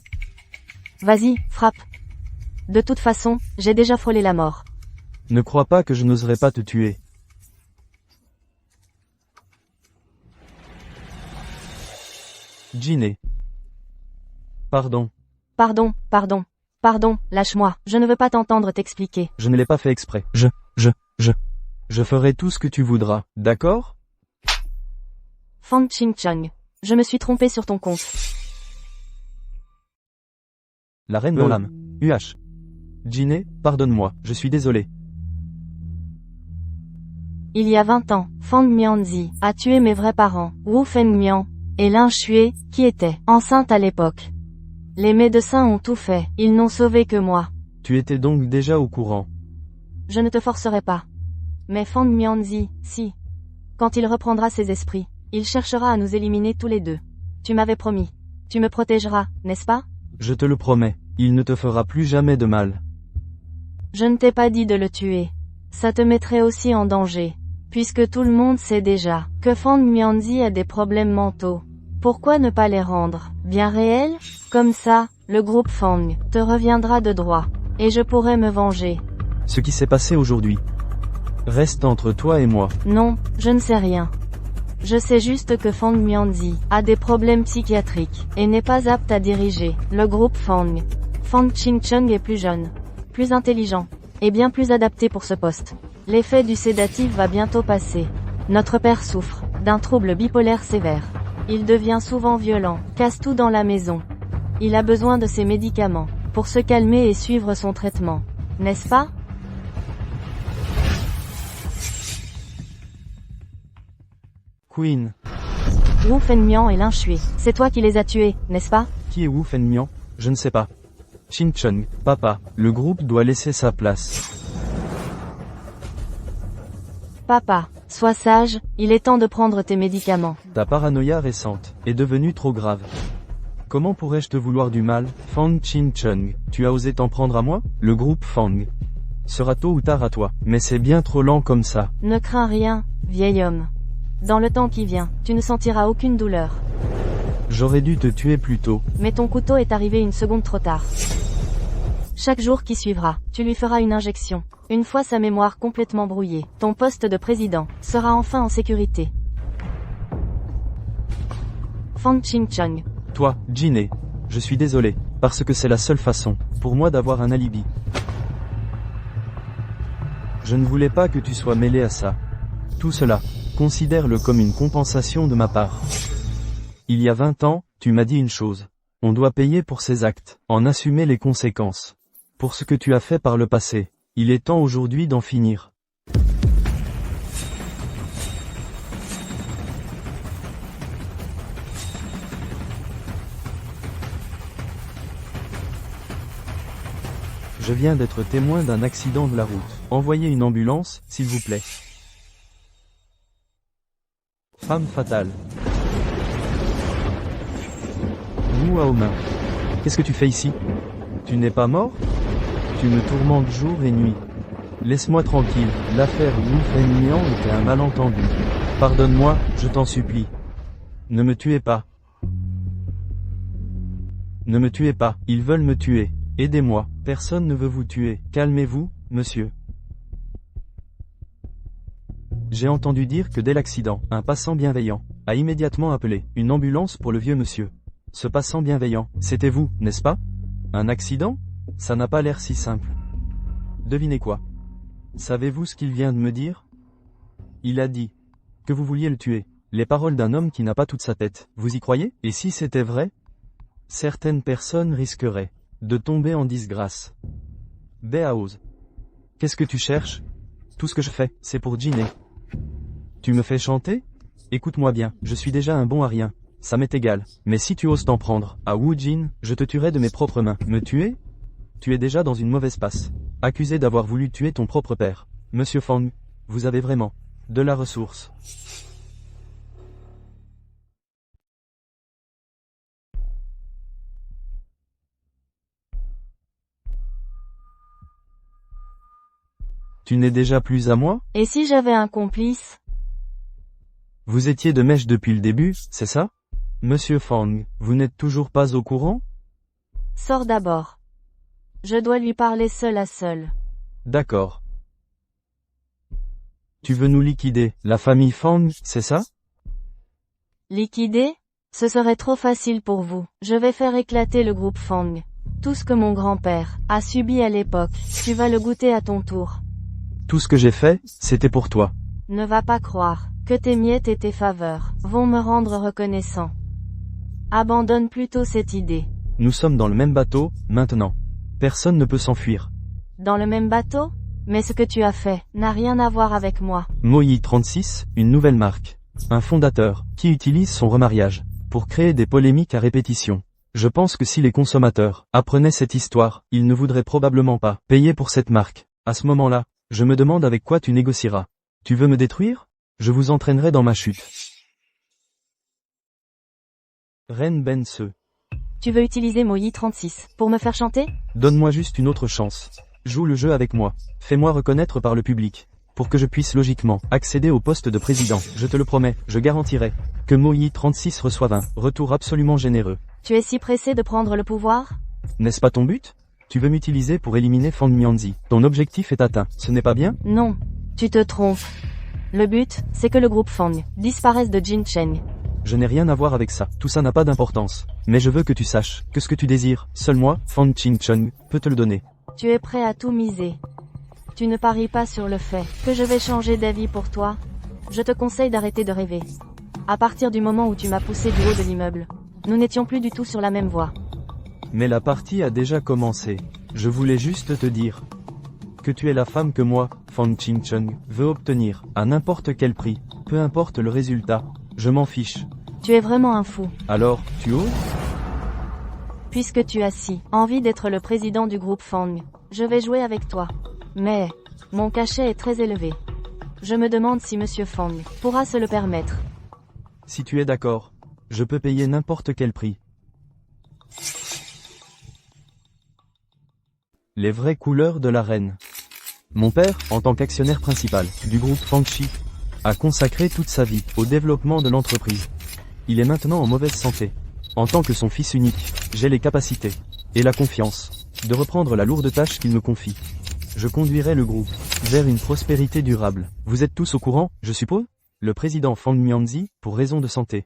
Vas-y, frappe. De toute façon, j'ai déjà frôlé la mort. ne crois pas que je n'oserais pas te tuer. Jiné. Pardon, Pardon, lâche-moi, je ne veux pas t'entendre t'expliquer. je ne l'ai pas fait exprès. Je ferai tout ce que tu voudras, d'accord? Fang Ching-chung, je me suis trompé sur ton compte. La reine dans l'âme. UH. Jiné, pardonne-moi, je suis désolé. Il y a 20 ans, Fang Mianzi a tué mes vrais parents, Wu Fengmian et Lin Xue, qui était enceinte à l'époque. Les médecins ont tout fait, ils n'ont sauvé que moi. Tu étais donc déjà au courant. Je ne te forcerai pas. Mais Fang Mianzi, si. Quand il reprendra ses esprits, il cherchera à nous éliminer tous les deux. Tu m'avais promis. Tu me protégeras, n'est-ce pas? Je te le promets, il ne te fera plus jamais de mal. Je ne t'ai pas dit de le tuer. Ça te mettrait aussi en danger. Puisque tout le monde sait déjà que Fang Mianzi a des problèmes mentaux. Pourquoi ne pas les rendre bien réels? Comme ça, le groupe Fang te reviendra de droit. Et je pourrai me venger. Ce qui s'est passé aujourd'hui reste entre toi et moi. Non, je ne sais rien. Je sais juste que Fang Mianzi a des problèmes psychiatriques et n'est pas apte à diriger le groupe Fang. Fang Ching-chung est plus jeune, plus intelligent et bien plus adapté pour ce poste. L'effet du sédatif va bientôt passer. Notre père souffre d'un trouble bipolaire sévère. Il devient souvent violent, casse tout dans la maison. Il a besoin de ses médicaments pour se calmer et suivre son traitement. N'est-ce pas? Queen. Wu Fengmian et Lin Shui. C'est toi qui les as tués, n'est-ce pas? Qui est Wu Fengmian? Je ne sais pas. Qin Cheng, papa, le groupe doit laisser sa place. Papa, sois sage, il est temps de prendre tes médicaments. Ta paranoïa récente est devenue trop grave. Comment pourrais-je te vouloir du mal, Fang Qin Cheng? Tu as osé t'en prendre à moi? Le groupe Fang sera tôt ou tard à toi, mais c'est bien trop lent comme ça. Ne crains rien, vieil homme. Dans le temps qui vient, tu ne sentiras aucune douleur. J'aurais dû te tuer plus tôt. Mais ton couteau est arrivé une seconde trop tard. Chaque jour qui suivra, tu lui feras une injection. Une fois sa mémoire complètement brouillée, ton poste de président sera enfin en sécurité. Fang Qin Cheng. Toi, Jiné, je suis désolé, parce que c'est la seule façon pour moi d'avoir un alibi. Je ne voulais pas que tu sois mêlé à ça. Tout cela, considère-le comme une compensation de ma part. Il y a 20 ans, tu m'as dit une chose. On doit payer pour ses actes, en assumer les conséquences. Pour ce que tu as fait par le passé, il est temps aujourd'hui d'en finir. Je viens d'être témoin d'un accident de la route. Envoyez une ambulance, s'il vous plaît. Femme fatale. Wu Haomin. Qu'est-ce que tu fais ici? Tu n'es pas mort? Tu me tourmentes jour et nuit. Laisse-moi tranquille, l'affaire Wu Fengmian était un malentendu. Pardonne-moi, je t'en supplie. Ne me tuez pas. Ne me tuez pas, ils veulent me tuer. Aidez-moi, personne ne veut vous tuer. Calmez-vous, monsieur. J'ai entendu dire que dès l'accident, un passant bienveillant a immédiatement appelé une ambulance pour le vieux monsieur. Ce passant bienveillant, c'était vous, n'est-ce pas? Un accident? Ça n'a pas l'air si simple. Devinez quoi? Savez-vous ce qu'il vient de me dire? Il a dit que vous vouliez le tuer. Les paroles d'un homme qui n'a pas toute sa tête. Vous y croyez? Et si c'était vrai? Certaines personnes risqueraient de tomber en disgrâce. Béaoz. Qu'est-ce que tu cherches? Tout ce que je fais, c'est pour Jiné. Tu me fais chanter? Écoute-moi bien, je suis déjà un bon à rien. Ça m'est égal. Mais si tu oses t'en prendre à Wu Jin, je te tuerai de mes propres mains. Me tuer? Tu es déjà dans une mauvaise passe. Accusé d'avoir voulu tuer ton propre père. Monsieur Fang, vous avez vraiment de la ressource. Tu n'es déjà plus à moi? Et si j'avais un complice? Vous étiez de mèche depuis le début, c'est ça? Monsieur Fang, vous n'êtes toujours pas au courant? Sors d'abord. Je dois lui parler seul à seul. D'accord. Tu veux nous liquider, la famille Fang, c'est ça? Liquider? Ce serait trop facile pour vous. Je vais faire éclater le groupe Fang. Tout ce que mon grand-père a subi à l'époque, tu vas le goûter à ton tour. Tout ce que j'ai fait, c'était pour toi. Ne va pas croire que tes miettes et tes faveurs vont me rendre reconnaissant. Abandonne plutôt cette idée. Nous sommes dans le même bateau, maintenant. Personne ne peut s'enfuir. Dans le même bateau? Mais ce que tu as fait n'a rien à voir avec moi. Moyi 36, une nouvelle marque. Un fondateur, qui utilise son remariage pour créer des polémiques à répétition. Je pense que si les consommateurs apprenaient cette histoire, ils ne voudraient probablement pas payer pour cette marque. À ce moment-là, je me demande avec quoi tu négocieras. Tu veux me détruire? Je vous entraînerai dans ma chute. Ren Ben-se. Tu veux utiliser Moyi 36 pour me faire chanter? Donne-moi juste une autre chance. Joue le jeu avec moi. Fais-moi reconnaître par le public. Pour que je puisse logiquement accéder au poste de président. Je te le promets, je garantirai que Moyi 36 reçoive un retour absolument généreux. Tu es si pressé de prendre le pouvoir? N'est-ce pas ton but? Tu veux m'utiliser pour éliminer Fang Mianzi. Ton objectif est atteint, ce n'est pas bien? Non, tu te trompes. Le but, c'est que le groupe Fang disparaisse de Jin Cheng. Je n'ai rien à voir avec ça, tout ça n'a pas d'importance. Mais je veux que tu saches que ce que tu désires, seul moi, Fang Qin Cheng, peut te le donner. Tu es prêt à tout miser. Tu ne paries pas sur le fait que je vais changer d'avis pour toi. Je te conseille d'arrêter de rêver. À partir du moment où tu m'as poussé du haut de l'immeuble, nous n'étions plus du tout sur la même voie. Mais la partie a déjà commencé. Je voulais juste te dire que tu es la femme que moi, Fang Qin Cheng, veux obtenir, à n'importe quel prix, peu importe le résultat, je m'en fiche. Tu es vraiment un fou. Alors, tu oses? Puisque tu as si envie d'être le président du groupe Fang, je vais jouer avec toi. Mais, mon cachet est très élevé. Je me demande si Monsieur Fang pourra se le permettre. Si tu es d'accord, je peux payer n'importe quel prix. Les vraies couleurs de la reine. Mon père, en tant qu'actionnaire principal du groupe Fangxi, a consacré toute sa vie au développement de l'entreprise. Il est maintenant en mauvaise santé. En tant que son fils unique, j'ai les capacités et la confiance de reprendre la lourde tâche qu'il me confie. Je conduirai le groupe vers une prospérité durable. Vous êtes tous au courant, je suppose? Le président Fang Mianzi, pour raison de santé,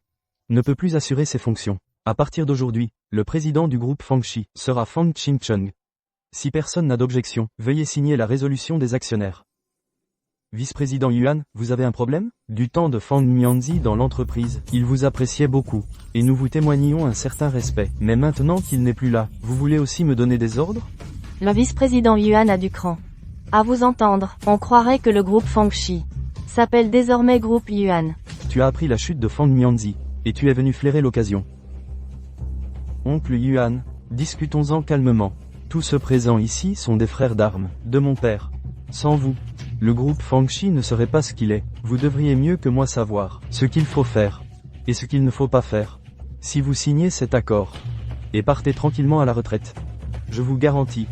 ne peut plus assurer ses fonctions. À partir d'aujourd'hui, le président du groupe Fangxi sera Fang Qingcheng. Si personne n'a d'objection, veuillez signer la résolution des actionnaires. Vice-président Yuan, vous avez un problème? Du temps de Fang Mianzi dans l'entreprise, il vous appréciait beaucoup, et nous vous témoignions un certain respect. Mais maintenant qu'il n'est plus là, vous voulez aussi me donner des ordres? Le vice-président Yuan a du cran. À vous entendre, on croirait que le groupe Fangxi s'appelle désormais groupe Yuan. Tu as appris la chute de Fang Mianzi, et tu es venu flairer l'occasion. Oncle Yuan, discutons-en calmement. Tous ceux présents ici sont des frères d'armes, de mon père. Sans vous, le groupe Fangxi ne serait pas ce qu'il est. Vous devriez mieux que moi savoir ce qu'il faut faire, et ce qu'il ne faut pas faire. Si vous signez cet accord, et partez tranquillement à la retraite, je vous garantis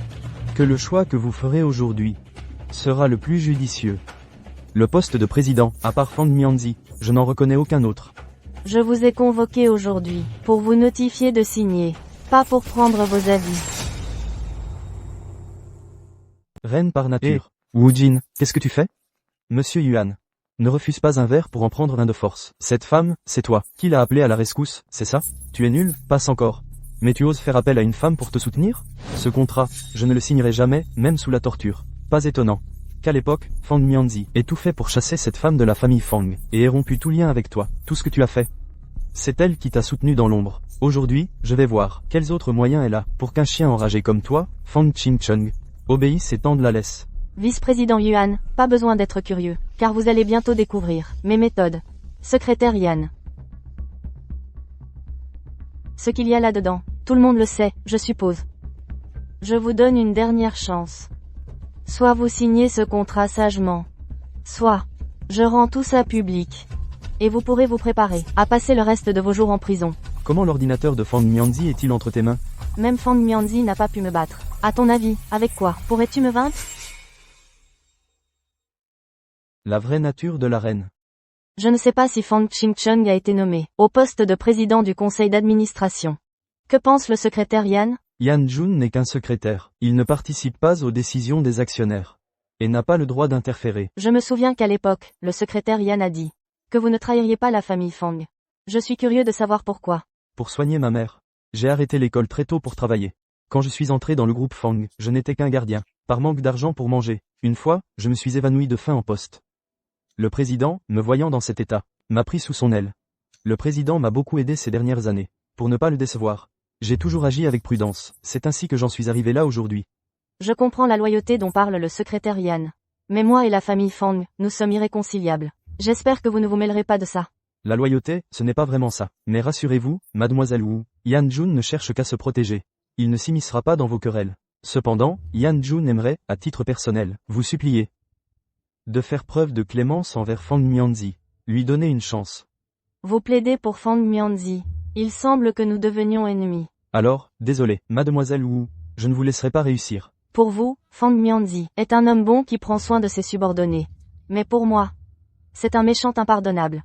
que le choix que vous ferez aujourd'hui sera le plus judicieux. Le poste de président, à part Fang Mianzi, je n'en reconnais aucun autre. Je vous ai convoqué aujourd'hui pour vous notifier de signer, pas pour prendre vos avis. Reine par nature. Wu Jin, qu'est-ce que tu fais? Monsieur Yuan, ne refuse pas un verre pour en prendre un de force. Cette femme, c'est toi. Qui l'a appelée à la rescousse, c'est ça? Tu es nul? Passe encore. Mais tu oses faire appel à une femme pour te soutenir? Ce contrat, je ne le signerai jamais, même sous la torture. Pas étonnant qu'à l'époque, Fang Mianzi ait tout fait pour chasser cette femme de la famille Fang, et ait rompu tout lien avec toi. Tout ce que tu as fait, c'est elle qui t'a soutenu dans l'ombre. Aujourd'hui, je vais voir quels autres moyens elle a pour qu'un chien enragé comme toi, Fang Qingcheng, obéisse et tende la laisse. Vice-président Yuan, pas besoin d'être curieux, car vous allez bientôt découvrir mes méthodes. Secrétaire Yan. Ce qu'il y a là-dedans, tout le monde le sait, je suppose. Je vous donne une dernière chance. Soit vous signez ce contrat sagement, soit je rends tout ça public. Et vous pourrez vous préparer à passer le reste de vos jours en prison. Comment l'ordinateur de Fang Mianzi est-il entre tes mains? Même Fang Mianzi n'a pas pu me battre. À ton avis, avec quoi pourrais-tu me vaincre? La vraie nature de la reine. Je ne sais pas si Fang Qingcheng a été nommé au poste de président du conseil d'administration. Que pense le secrétaire Yan? Yan Jun n'est qu'un secrétaire. Il ne participe pas aux décisions des actionnaires. Et n'a pas le droit d'interférer. Je me souviens qu'à l'époque, le secrétaire Yan a dit que vous ne trahiriez pas la famille Fang. Je suis curieux de savoir pourquoi. Pour soigner ma mère. J'ai arrêté l'école très tôt pour travailler. Quand je suis entré dans le groupe Fang, je n'étais qu'un gardien. Par manque d'argent pour manger. Une fois, je me suis évanoui de faim en poste. Le président, me voyant dans cet état, m'a pris sous son aile. Le président m'a beaucoup aidé ces dernières années. Pour ne pas le décevoir, j'ai toujours agi avec prudence. C'est ainsi que j'en suis arrivé là aujourd'hui. Je comprends la loyauté dont parle le secrétaire Yan. Mais moi et la famille Fang, nous sommes irréconciliables. J'espère que vous ne vous mêlerez pas de ça. La loyauté, ce n'est pas vraiment ça. Mais rassurez-vous, mademoiselle Wu, Yan Jun ne cherche qu'à se protéger. Il ne s'immiscera pas dans vos querelles. Cependant, Yan Jun aimerait, à titre personnel, vous supplier de faire preuve de clémence envers Fang Mianzi. Lui donner une chance. Vous plaidez pour Fang Mianzi. Il semble que nous devenions ennemis. Alors, désolé, mademoiselle Wu, je ne vous laisserai pas réussir. Pour vous, Fang Mianzi est un homme bon qui prend soin de ses subordonnés. Mais pour moi, c'est un méchant impardonnable.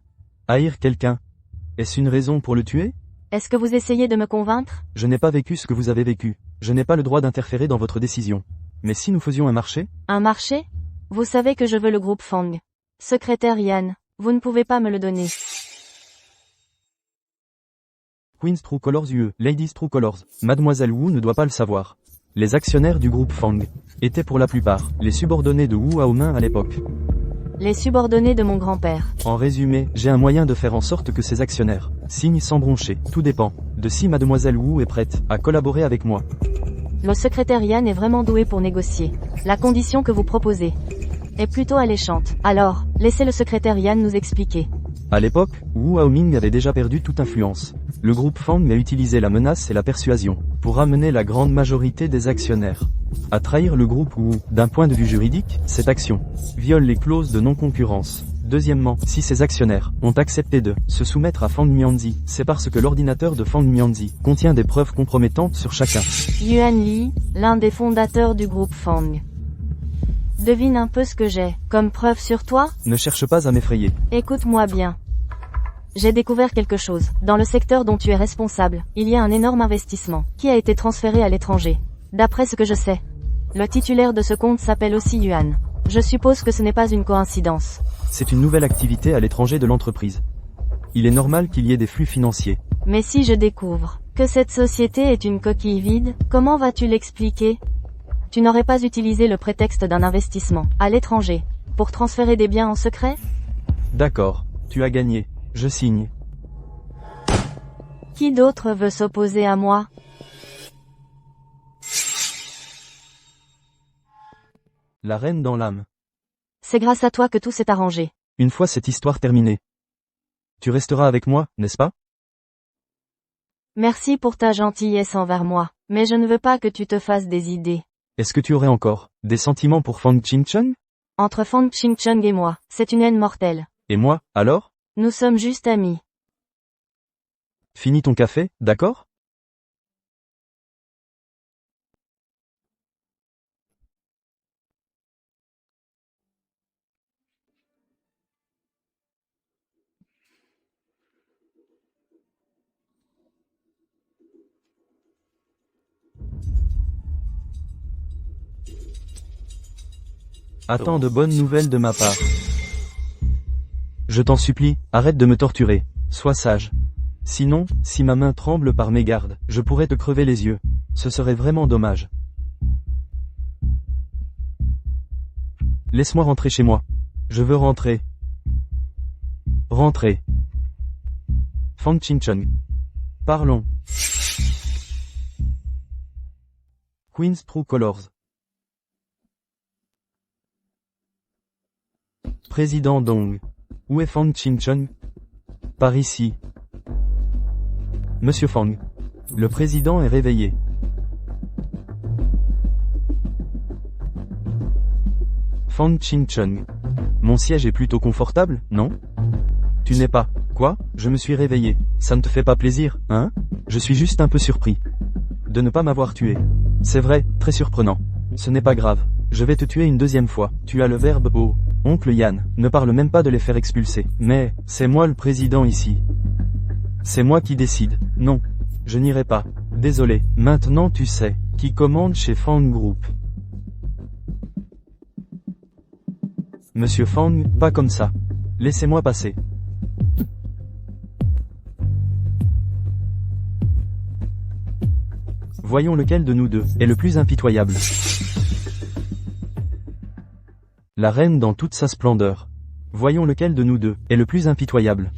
Haïr quelqu'un, est-ce une raison pour le tuer? Est-ce que vous essayez de me convaincre? Je n'ai pas vécu ce que vous avez vécu. Je n'ai pas le droit d'interférer dans votre décision. Mais si nous faisions un marché? Un marché? Vous savez que je veux le groupe Fang. Secrétaire Yan, vous ne pouvez pas me le donner. Queen's True Colors UE, Ladies True Colors. Mademoiselle Wu ne doit pas le savoir. Les actionnaires du groupe Fang étaient pour la plupart les subordonnés de Wu Haomin à l'époque. Les subordonnés de mon grand-père. En résumé, j'ai un moyen de faire en sorte que ces actionnaires signent sans broncher. Tout dépend de si mademoiselle Wu est prête à collaborer avec moi. Le secrétaire Yan est vraiment doué pour négocier. La condition que vous proposez est plutôt alléchante. Alors, laissez le secrétaire Yan nous expliquer. À l'époque, Wu Haoming avait déjà perdu toute influence. Le groupe Fang a utilisé la menace et la persuasion pour amener la grande majorité des actionnaires à trahir le groupe Wu. D'un point de vue juridique, cette action viole les clauses de non-concurrence. Deuxièmement, si ces actionnaires ont accepté de se soumettre à Fang Mianzi, c'est parce que l'ordinateur de Fang Mianzi contient des preuves compromettantes sur chacun. Yuan Li, l'un des fondateurs du groupe Fang. Devine un peu ce que j'ai comme preuve sur toi? Ne cherche pas à m'effrayer. Écoute-moi bien. J'ai découvert quelque chose. Dans le secteur dont tu es responsable, il y a un énorme investissement qui a été transféré à l'étranger. D'après ce que je sais, le titulaire de ce compte s'appelle aussi Yuan. Je suppose que ce n'est pas une coïncidence. C'est une nouvelle activité à l'étranger de l'entreprise. Il est normal qu'il y ait des flux financiers. Mais si je découvre que cette société est une coquille vide, comment vas-tu l'expliquer? Tu n'aurais pas utilisé le prétexte d'un investissement à l'étranger pour transférer des biens en secret? D'accord, tu as gagné. Je signe. Qui d'autre veut s'opposer à moi? La reine dans l'âme. C'est grâce à toi que tout s'est arrangé. Une fois cette histoire terminée, tu resteras avec moi, n'est-ce pas? Merci pour ta gentillesse envers moi, mais je ne veux pas que tu te fasses des idées. Est-ce que tu aurais encore des sentiments pour Fang Qingcheng? Entre Fang Qingcheng et moi, c'est une haine mortelle. Et moi, alors? Nous sommes juste amis. Finis ton café, d'accord? Attends de bonnes nouvelles de ma part. Je t'en supplie, arrête de me torturer. Sois sage. Sinon, si ma main tremble par mégarde, je pourrais te crever les yeux. Ce serait vraiment dommage. Laisse-moi rentrer chez moi. Je veux rentrer. Rentrer. Fang Qingcheng. Parlons. Queen's True Colors. Président Dong. Où est Fang Qingcheng? Par ici. Monsieur Fang. Le président est réveillé. Fang Qingcheng. Mon siège est plutôt confortable, non? Tu n'es pas. Quoi? Je me suis réveillé. Ça ne te fait pas plaisir, hein? Je suis juste un peu surpris de ne pas m'avoir tué. C'est vrai, très surprenant. Ce n'est pas grave. Je vais te tuer une deuxième fois. Tu as le verbe oh. Oncle Yann, ne parle même pas de les faire expulser. Mais, c'est moi le président ici. C'est moi qui décide. Non. Je n'irai pas. Désolé. Maintenant tu sais qui commande chez Fang Group. Monsieur Fang, pas comme ça. Laissez-moi passer. Voyons lequel de nous deux est le plus impitoyable. La reine dans toute sa splendeur. Voyons lequel de nous deux est le plus impitoyable.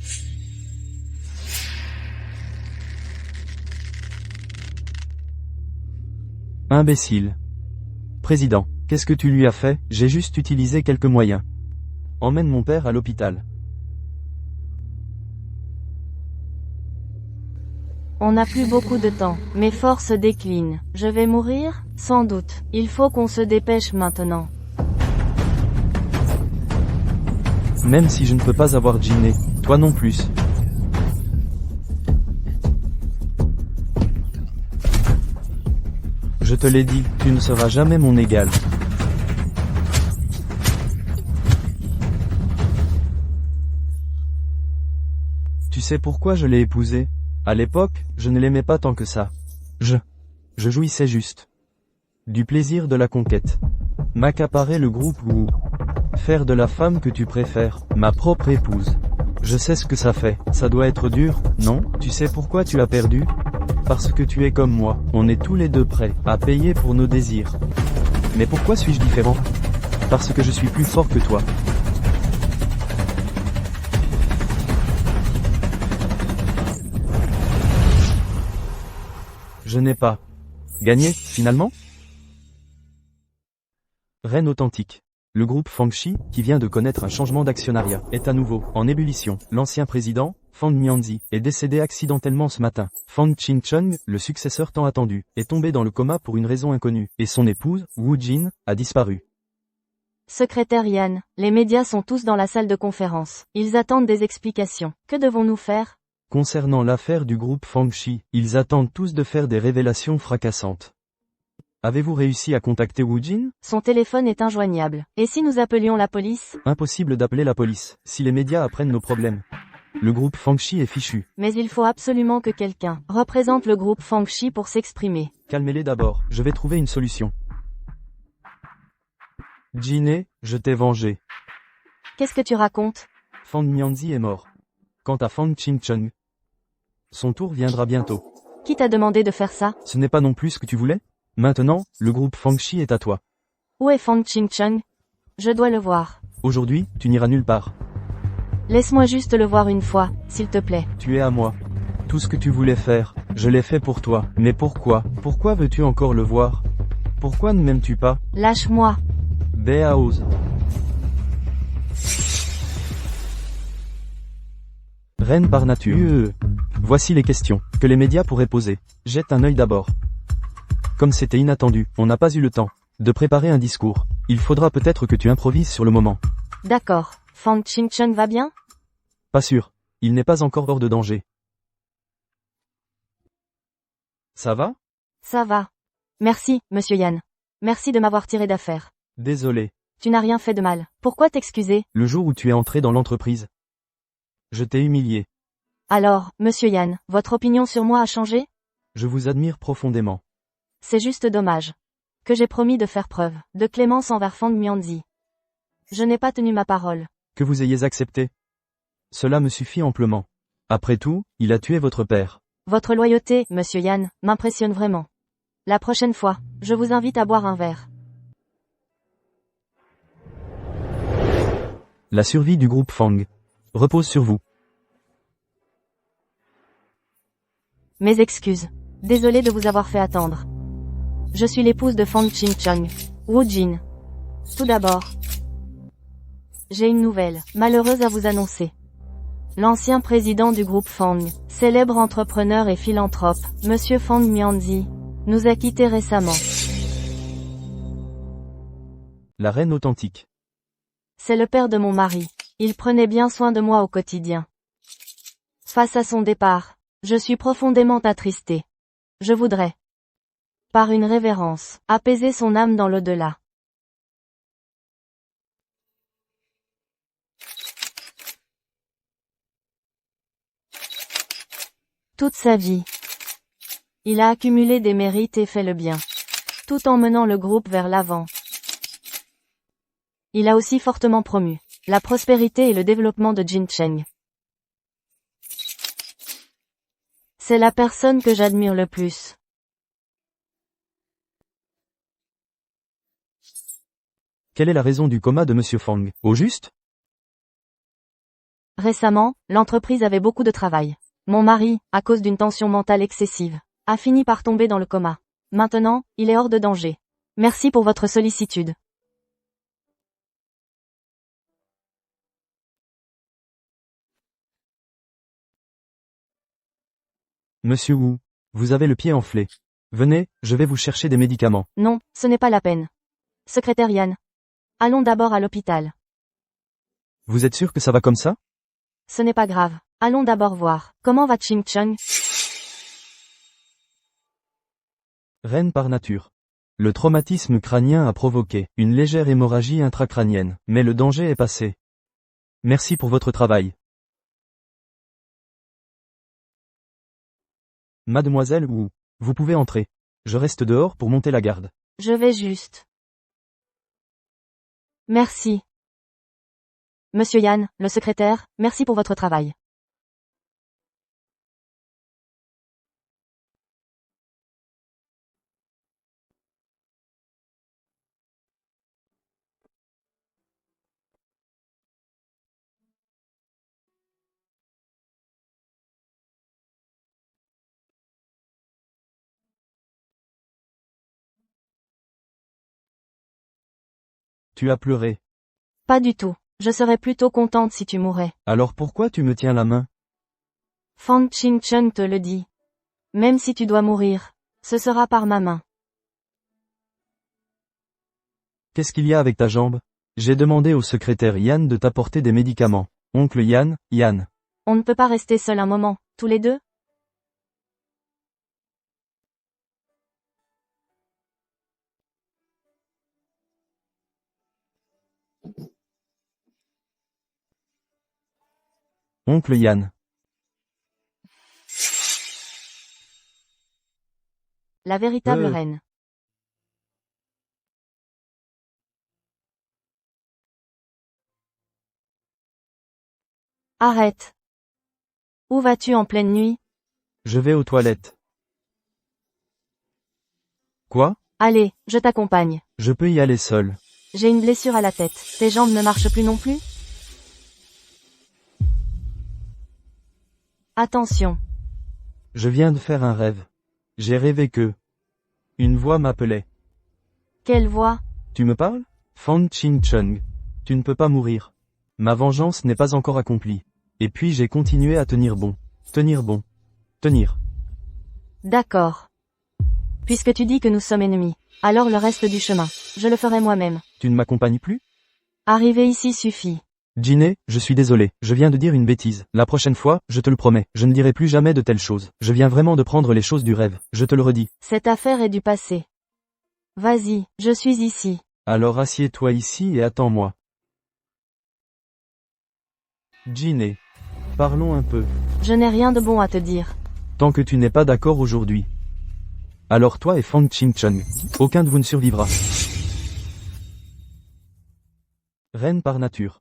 Imbécile. Président, qu'est-ce que tu lui as fait? J'ai juste utilisé quelques moyens. Emmène mon père à l'hôpital. On n'a plus beaucoup de temps. Mes forces déclinent. Je vais mourir? Sans doute. Il faut qu'on se dépêche maintenant. Même si je ne peux pas avoir Jinné, toi non plus. Je te l'ai dit, tu ne seras jamais mon égal. Tu sais pourquoi je l'ai épousée? À l'époque, je ne l'aimais pas tant que ça. Je jouissais juste du plaisir de la conquête. M'accaparer le groupe Wu. Faire de la femme que tu préfères, ma propre épouse. Je sais ce que ça fait, ça doit être dur, non? Tu sais pourquoi tu as perdu? Parce que tu es comme moi, on est tous les deux prêts à payer pour nos désirs. Mais pourquoi suis-je différent? Parce que je suis plus fort que toi. Je n'ai pas gagné, finalement? Reine authentique. Le groupe Fangxi, qui vient de connaître un changement d'actionnariat, est à nouveau en ébullition. L'ancien président, Fang Mianzi, est décédé accidentellement ce matin. Fang Qingcheng, le successeur tant attendu, est tombé dans le coma pour une raison inconnue, et son épouse, Wu Jin, a disparu. Secrétaire Yan, les médias sont tous dans la salle de conférence. Ils attendent des explications. Que devons-nous faire? Concernant l'affaire du groupe Fangxi, ils attendent tous de faire des révélations fracassantes. Avez-vous réussi à contacter Wu Jin? Son téléphone est injoignable. Et si nous appelions la police? Impossible d'appeler la police, si les médias apprennent nos problèmes. Le groupe Fangxi est fichu. Mais il faut absolument que quelqu'un représente le groupe Fangxi pour s'exprimer. Calmez-les d'abord, je vais trouver une solution. Jin, je t'ai vengé. Qu'est-ce que tu racontes? Fang Mianzi est mort. Quant à Fang Qingcheng, son tour viendra bientôt. Qui t'a demandé de faire ça? Ce n'est pas non plus ce que tu voulais? Maintenant, le groupe Fangxi est à toi. Où est Fang Qingcheng? Je dois le voir. Aujourd'hui, tu n'iras nulle part. Laisse-moi juste le voir une fois, s'il te plaît. Tu es à moi. Tout ce que tu voulais faire, je l'ai fait pour toi. Mais pourquoi? Pourquoi veux-tu encore le voir? Pourquoi ne m'aimes-tu pas? Lâche-moi. Béaose. Reine par nature. Voici les questions que les médias pourraient poser. Jette un œil d'abord. Comme c'était inattendu, on n'a pas eu le temps de préparer un discours. Il faudra peut-être que tu improvises sur le moment. D'accord. Fang Qingcheng va bien? Pas sûr. Il n'est pas encore hors de danger. Ça va? Ça va. Merci, monsieur Yan. Merci de m'avoir tiré d'affaire. Désolé. Tu n'as rien fait de mal. Pourquoi t'excuser? Le jour où tu es entré dans l'entreprise, je t'ai humilié. Alors, monsieur Yan, votre opinion sur moi a changé? Je vous admire profondément. C'est juste dommage. Que j'ai promis de faire preuve de clémence envers Fang Mianzi. Je n'ai pas tenu ma parole. Que vous ayez accepté. Cela me suffit amplement. Après tout, il a tué votre père. Votre loyauté, monsieur Yan, m'impressionne vraiment. La prochaine fois, je vous invite à boire un verre. La survie du groupe Fang repose sur vous. Mes excuses. Désolé de vous avoir fait attendre. Je suis l'épouse de Fang Qingcheng, Wu Jin. Tout d'abord, j'ai une nouvelle malheureuse à vous annoncer. L'ancien président du groupe Fang, célèbre entrepreneur et philanthrope, monsieur Fang Mianzi, nous a quittés récemment. La reine authentique. C'est le père de mon mari. Il prenait bien soin de moi au quotidien. Face à son départ, je suis profondément attristée. Je voudrais, par une révérence, apaiser son âme dans l'au-delà. Toute sa vie, il a accumulé des mérites et fait le bien, tout en menant le groupe vers l'avant. Il a aussi fortement promu la prospérité et le développement de Jincheng. C'est la personne que j'admire le plus. Quelle est la raison du coma de monsieur Fang? Au juste? Récemment, l'entreprise avait beaucoup de travail. Mon mari, à cause d'une tension mentale excessive, a fini par tomber dans le coma. Maintenant, il est hors de danger. Merci pour votre sollicitude. Monsieur Wu, vous avez le pied enflé. Venez, je vais vous chercher des médicaments. Non, ce n'est pas la peine. Secrétaire Yan. Allons d'abord à l'hôpital. Vous êtes sûr que ça va comme ça? Ce n'est pas grave. Allons d'abord voir. Comment va Qingcheng? Reine par nature. Le traumatisme crânien a provoqué une légère hémorragie intracrânienne, mais le danger est passé. Merci pour votre travail. Mademoiselle Wu, vous pouvez entrer. Je reste dehors pour monter la garde. Je vais juste. Merci. Monsieur Yan, le secrétaire, merci pour votre travail. Tu as pleuré. Pas du tout. Je serais plutôt contente si tu mourais. Alors pourquoi tu me tiens la main? Fang Qingcheng te le dit. Même si tu dois mourir, ce sera par ma main. Qu'est-ce qu'il y a avec ta jambe? J'ai demandé au secrétaire Yann de t'apporter des médicaments. Oncle Yann, Yann. On ne peut pas rester seul un moment, tous les deux? Oncle Yann. La véritable reine. Arrête. Où vas-tu en pleine nuit? Je vais aux toilettes. Quoi? Allez, je t'accompagne. Je peux y aller seul. J'ai une blessure à la tête. Tes jambes ne marchent plus non plus? Attention. Je viens de faire un rêve. J'ai rêvé que une voix m'appelait. Quelle voix? Tu me parles? Fang Qingcheng. Tu ne peux pas mourir. Ma vengeance n'est pas encore accomplie. Et puis j'ai continué à tenir bon. Tenir bon. Tenir. D'accord. Puisque tu dis que nous sommes ennemis, alors le reste du chemin, je le ferai moi-même. Tu ne m'accompagnes plus? Arriver ici suffit. Ginny, je suis désolé, je viens de dire une bêtise. La prochaine fois, je te le promets, je ne dirai plus jamais de telles choses. Je viens vraiment de prendre les choses du rêve, je te le redis. Cette affaire est du passé. Vas-y, je suis ici. Alors assieds-toi ici et attends-moi. Ginny. Parlons un peu. Je n'ai rien de bon à te dire. Tant que tu n'es pas d'accord aujourd'hui. Alors toi et Fang Qingcheng, aucun de vous ne survivra. Reine par nature.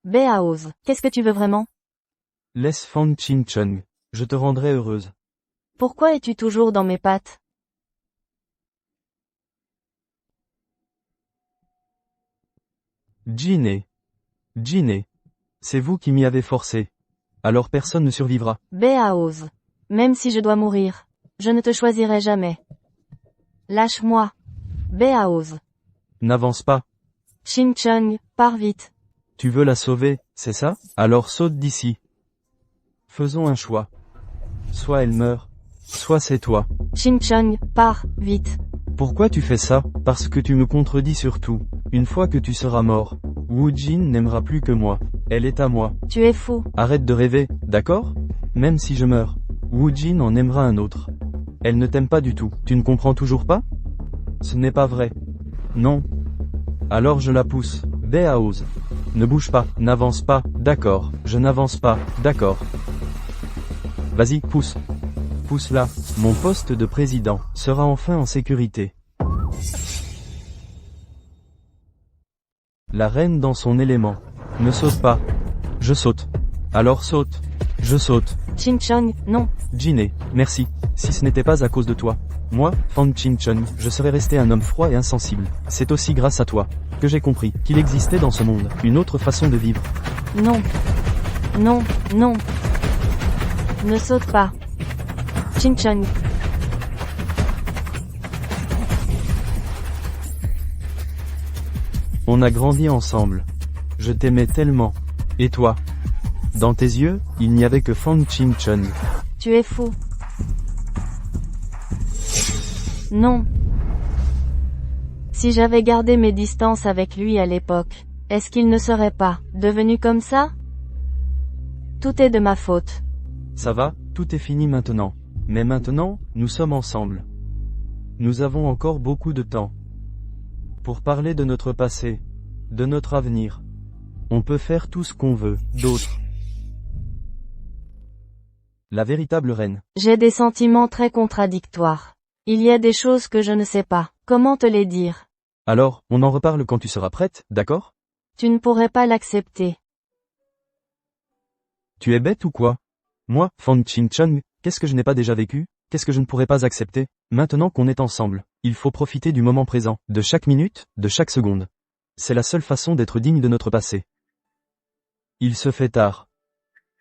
Béaoz, qu'est-ce que tu veux vraiment? Laisse Fang Qingcheng, je te rendrai heureuse. Pourquoi es-tu toujours dans mes pattes? Ginny. Ginny. C'est vous qui m'y avez forcé. Alors personne ne survivra. Béaoz. Même si je dois mourir, je ne te choisirai jamais. Lâche-moi. Béaoz. N'avance pas. Qingcheng, pars vite. Tu veux la sauver, c'est ça? Alors saute d'ici. Faisons un choix. Soit elle meurt, soit c'est toi. Qingcheng, pars, vite. Pourquoi tu fais ça? Parce que tu me contredis sur tout. Une fois que tu seras mort, Wu Jin n'aimera plus que moi. Elle est à moi. Tu es fou. Arrête de rêver, d'accord? Même si je meurs, Wu Jin en aimera un autre. Elle ne t'aime pas du tout. Tu ne comprends toujours pas? Ce n'est pas vrai. Non. Alors je la pousse. Béaoz. Ne bouge pas, n'avance pas, d'accord. Je n'avance pas, d'accord. Vas-y, pousse. Pousse là. Mon poste de président sera enfin en sécurité. La reine dans son élément. Ne saute pas. Je saute. Alors saute. Je saute. Qingcheng, non. Ginny, merci. Si ce n'était pas à cause de toi, moi, Fang Qingcheng, je serais resté un homme froid et insensible. C'est aussi grâce à toi que j'ai compris qu'il existait dans ce monde une autre façon de vivre. Non. Non, non. Ne saute pas. Qingcheng. On a grandi ensemble. Je t'aimais tellement. Et toi? Dans tes yeux, il n'y avait que Fang Qingcheng. Tu es fou. Non. Si j'avais gardé mes distances avec lui à l'époque, est-ce qu'il ne serait pas devenu comme ça? Tout est de ma faute. Ça va, tout est fini maintenant. Mais maintenant, nous sommes ensemble. Nous avons encore beaucoup de temps. Pour parler de notre passé, de notre avenir. On peut faire tout ce qu'on veut, d'autres. La véritable reine. J'ai des sentiments très contradictoires. Il y a des choses que je ne sais pas. Comment te les dire? Alors, on en reparle quand tu seras prête, d'accord? Tu ne pourrais pas l'accepter. Tu es bête ou quoi? Moi, Fang Qingcheng, qu'est-ce que je n'ai pas déjà vécu? Qu'est-ce que je ne pourrais pas accepter? Maintenant qu'on est ensemble, il faut profiter du moment présent, de chaque minute, de chaque seconde. C'est la seule façon d'être digne de notre passé. Il se fait tard.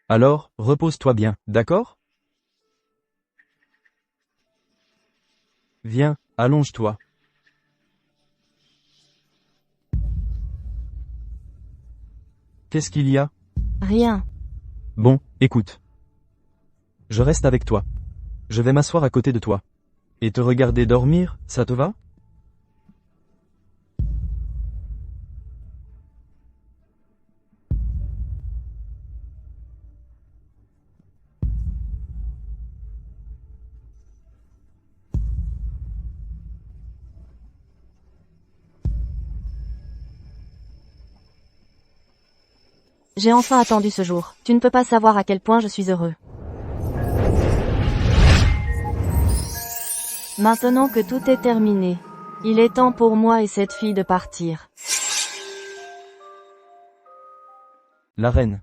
Alors, repose-toi bien, d'accord? Viens, allonge-toi. Qu'est-ce qu'il y a? Rien. Bon, écoute. Je reste avec toi. Je vais m'asseoir à côté de toi. Et te regarder dormir, ça te va? J'ai enfin attendu ce jour. Tu ne peux pas savoir à quel point je suis heureux. Maintenant que tout est terminé, il est temps pour moi et cette fille de partir. La reine.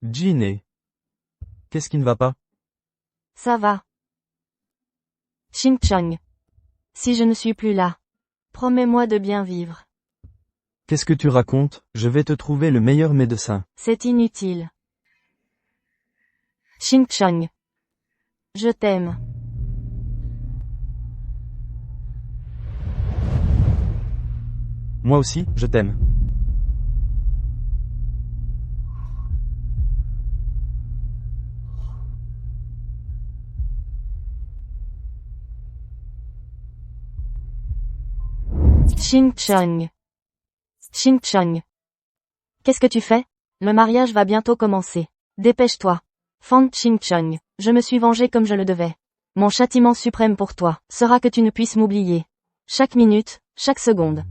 Ginny. Qu'est-ce qui ne va pas? Ça va. Ching-chong. Si je ne suis plus là, promets-moi de bien vivre. Qu'est-ce que tu racontes? Je vais te trouver le meilleur médecin. C'est inutile. Ching-chong. Je t'aime. Moi aussi, je t'aime. Ching-chong. Ching-chong. Qu'est-ce que tu fais? Le mariage va bientôt commencer. Dépêche-toi. Fang Ching-chong. Je me suis vengé comme je le devais. Mon châtiment suprême pour toi sera que tu ne puisses m'oublier. Chaque minute, chaque seconde.